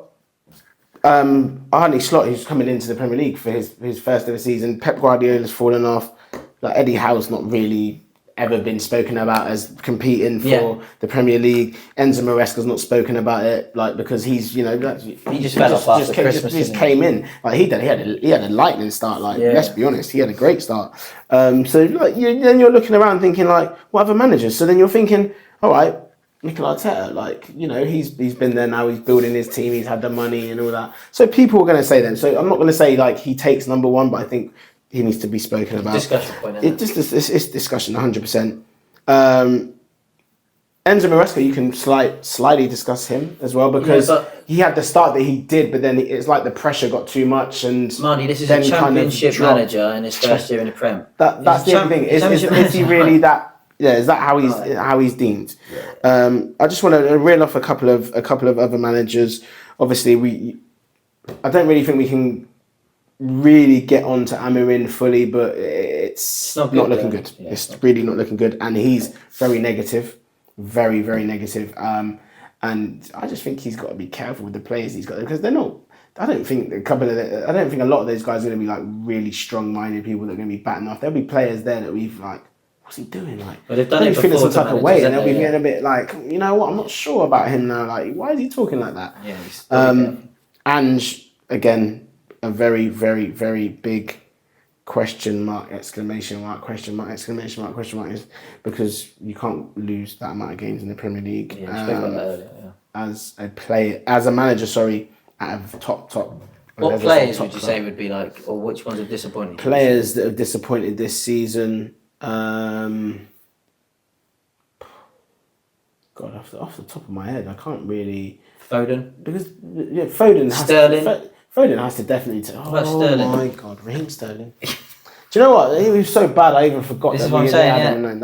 A: Arne Slot, who's coming into the Premier League for his first ever season. Pep Guardiola's fallen off. Like Eddie Howe's not really ever been spoken about as competing for the Premier League. Enzo Maresca's not spoken about it, like because he's he
B: just fell off after Christmas.
A: Just came in like he did. He had a lightning start. Like let's be honest, he had a great start. So like then you're looking around thinking like what other managers? So then you're thinking, all right, Mikel Arteta, like he's been there now. He's building his team. He's had the money and all that. So people are going to say then. So I'm not going to say like he takes number one, but I think he needs to be spoken about.
B: Discussion point.
A: It's discussion 100%. Enzo Maresca, you can slightly discuss him as well because he had the start that he did, but then it's like the pressure got too much and.
B: Marty, this is a championship manager in his first year in the Prem.
A: That's the only thing. Is he really that? Yeah, is that how he's deemed? I just want to reel off a couple of other managers. Obviously, I don't really think we can really get on to Amorim fully, but it's not looking good. Yeah, it's really not looking good, and he's very negative, very, very negative. And I just think he's got to be careful with the players he's got because they're not. I don't think a lot of those guys are going to be like really strong-minded people that are going to be batting off. There'll be players there that we've like. What's he doing? Like,
B: but they've done it
A: feeling some
B: before
A: type of way, and they'll be getting a bit like, you know what? I'm not sure about him now. Like, why is he talking like that?
B: Yeah.
A: And again, a very, very, very big question mark, exclamation mark, question mark, exclamation mark, question mark is because you can't lose that amount of games in the Premier League.
B: Yeah, you spoke about that earlier,
A: as a player, as a manager, out of top.
B: What players would you say would be like, or which ones have disappointed?
A: Players that have disappointed this season. God, off the top of my head, I can't really.
B: Foden,
A: because Foden has
B: Sterling.
A: Foden has to definitely.
B: Sterling?
A: My God, Raheem Sterling. Do you know what? He was so bad. I even forgot.
B: This
A: that
B: is what I'm saying.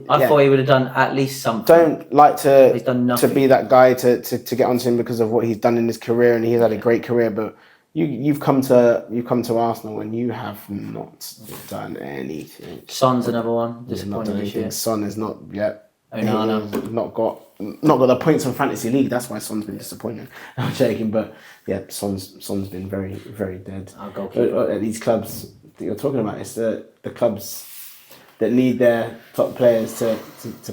A: I
B: thought he would have done at least something.
A: Don't like to.
B: He's done nothing.
A: To be that guy to get onto him because of what he's done in his career, and he's had a great career, but. You've come to Arsenal and you have not done anything.
B: Son's another one. Disappointing this year.
A: Son has not yet.
B: Onana.
A: Not got the points on Fantasy League. That's why Son's been disappointing. I'm joking, but yeah, Son's been very, very dead.
B: Our goalkeeper.
A: At these clubs that you're talking about, it's the clubs that need their top players to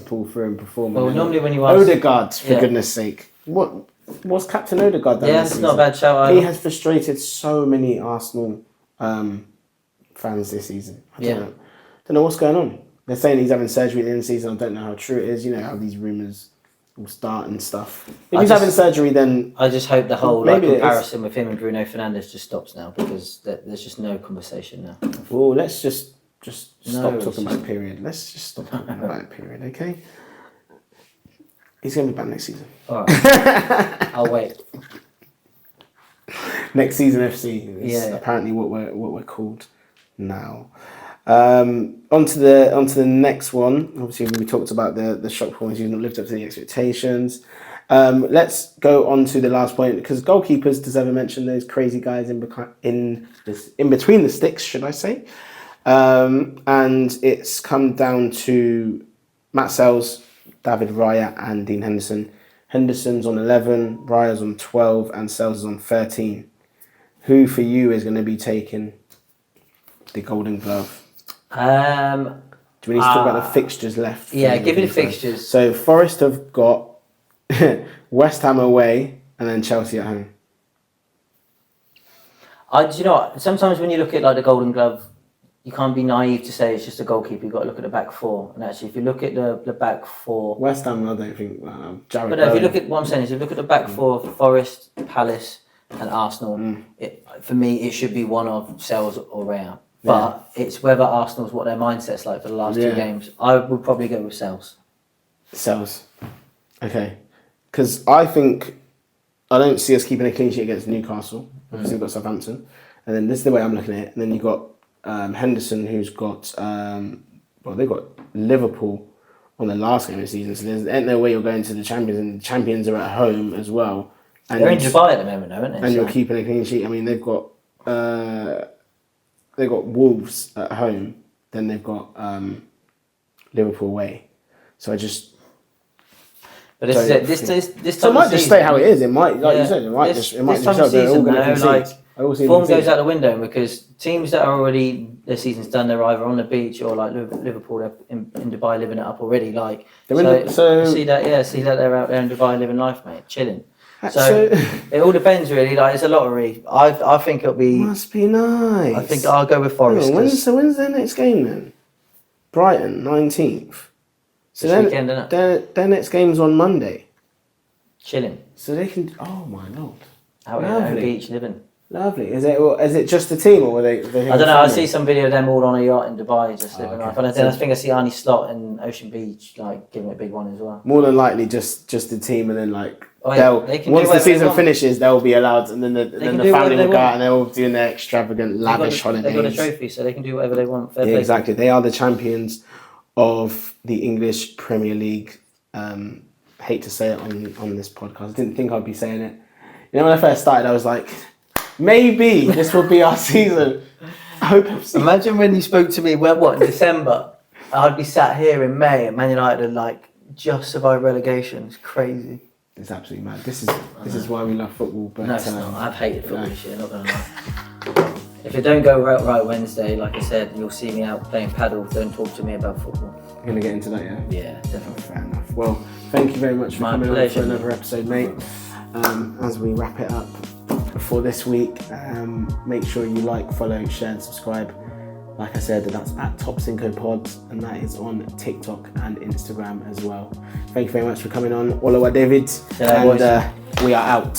A: pull through and perform.
B: Well, normally when you ask
A: Odegaard, for goodness sake, what's Captain Odegaard done?
B: Yeah, it's not a bad shout out.
A: He has frustrated so many Arsenal fans this season. I don't know what's going on. They're saying he's having surgery at the end of the season. I don't know how true it is. You know how these rumours will start and stuff. If he's having surgery, then
B: I just hope the whole comparison with him and Bruno Fernandes just stops now because there's just no conversation now.
A: Well, let's just stop talking about period. Let's just stop talking about period, okay? He's going to be back next season.
B: All right. I'll wait.
A: Next season FC is apparently what we're called now. Onto the next one. Obviously, we talked about the shock performance. He's not lived up to the expectations. Let's go on to the last point because goalkeepers deserve a mention. Those crazy guys in between the sticks, should I say? And it's come down to Matt Sells, David Raya and Dean Henderson. Henderson's on 11, Raya's on 12 and Sells is on 13. Who for you is going to be taking the Golden Glove? Do we need to talk about the fixtures left?
B: Yeah, give me the fixtures.
A: So Forest have got West Ham away and then Chelsea at home.
B: Do you know what? Sometimes when you look at like the Golden Glove, you can't be naive to say it's just a goalkeeper. You've got to look at the back four. And actually, if you look at the back four...
A: West Ham, I don't think... Jared
B: But no, if you look at what I'm saying is, if you look at the back four, Forest, Palace and Arsenal, for me, it should be one of Sells or Raya. But it's whether Arsenal's what their mindset's like for the last 2 games. I would probably go with Sells.
A: Sells. Okay. Because I think... I don't see us keeping a clean sheet against Newcastle. Obviously, we've got Southampton. And then this is the way I'm looking at it. And then you've got Henderson, who's got... they've got Liverpool on the last game of the season. So there ain't no way you're going to the Champions. And the Champions are at home as well. And
B: they're in Dubai at the moment, though, aren't they?
A: And you're keeping a clean sheet. I mean, they've got Wolves at home. Then they've got Liverpool away. So I just...
B: But this is it. This
A: so it might just stay how it is. It might, like you said, it might just
B: time of season, form goes
A: season.
B: out the window because teams that are already their season's done, they're either on the beach or like Liverpool, they're in Dubai living it up already. Like so see that they're out there in Dubai living life, mate, chilling. So it all depends really. Like it's a lottery. I think it'll be.
A: Must be nice.
B: I think I'll go with Forest.
A: When's their next game then? Brighton, 19th. So
B: this weekend, isn't it?
A: Their next game's on Monday.
B: Chilling.
A: So they can. Oh my lord.
B: Out on the beach living.
A: Lovely. Is it just the team, or were they
B: I don't know. I see some video of them all on a yacht in Dubai, just living life. And I think I see Arnie Slot in Ocean Beach, like giving it a big one as well.
A: More than likely, just the team, and then like
B: they can
A: once the season finishes, they'll be allowed, and then the family will go out and they're all doing their extravagant, lavish holidays.
B: They've got a trophy, so they can do whatever they want.
A: Yeah, exactly. They are the champions of the English Premier League. Hate to say it on this podcast. I didn't think I'd be saying it. You know, when I first started, I was like, maybe this will be our season. I hope.
B: Imagine when you spoke to me, in December? I'd be sat here in May and Man United had like just survived relegation. It's crazy.
A: It's absolutely mad. This is why we love football. But
B: no, it's not. I've hated football this year, not gonna lie. If it don't go right Wednesday, like I said, you'll see me out playing paddle. Don't talk to me about football.
A: You're gonna get into that, yeah?
B: Yeah, definitely.
A: Fair enough. Well, thank you very much for coming on for another episode, mate. As we wrap it up for this week, make sure you like, follow, share, and subscribe. Like I said, that's at TopSincoPod, and that is on TikTok and Instagram as well. Thank you very much for coming on. Olawa David, and we are out.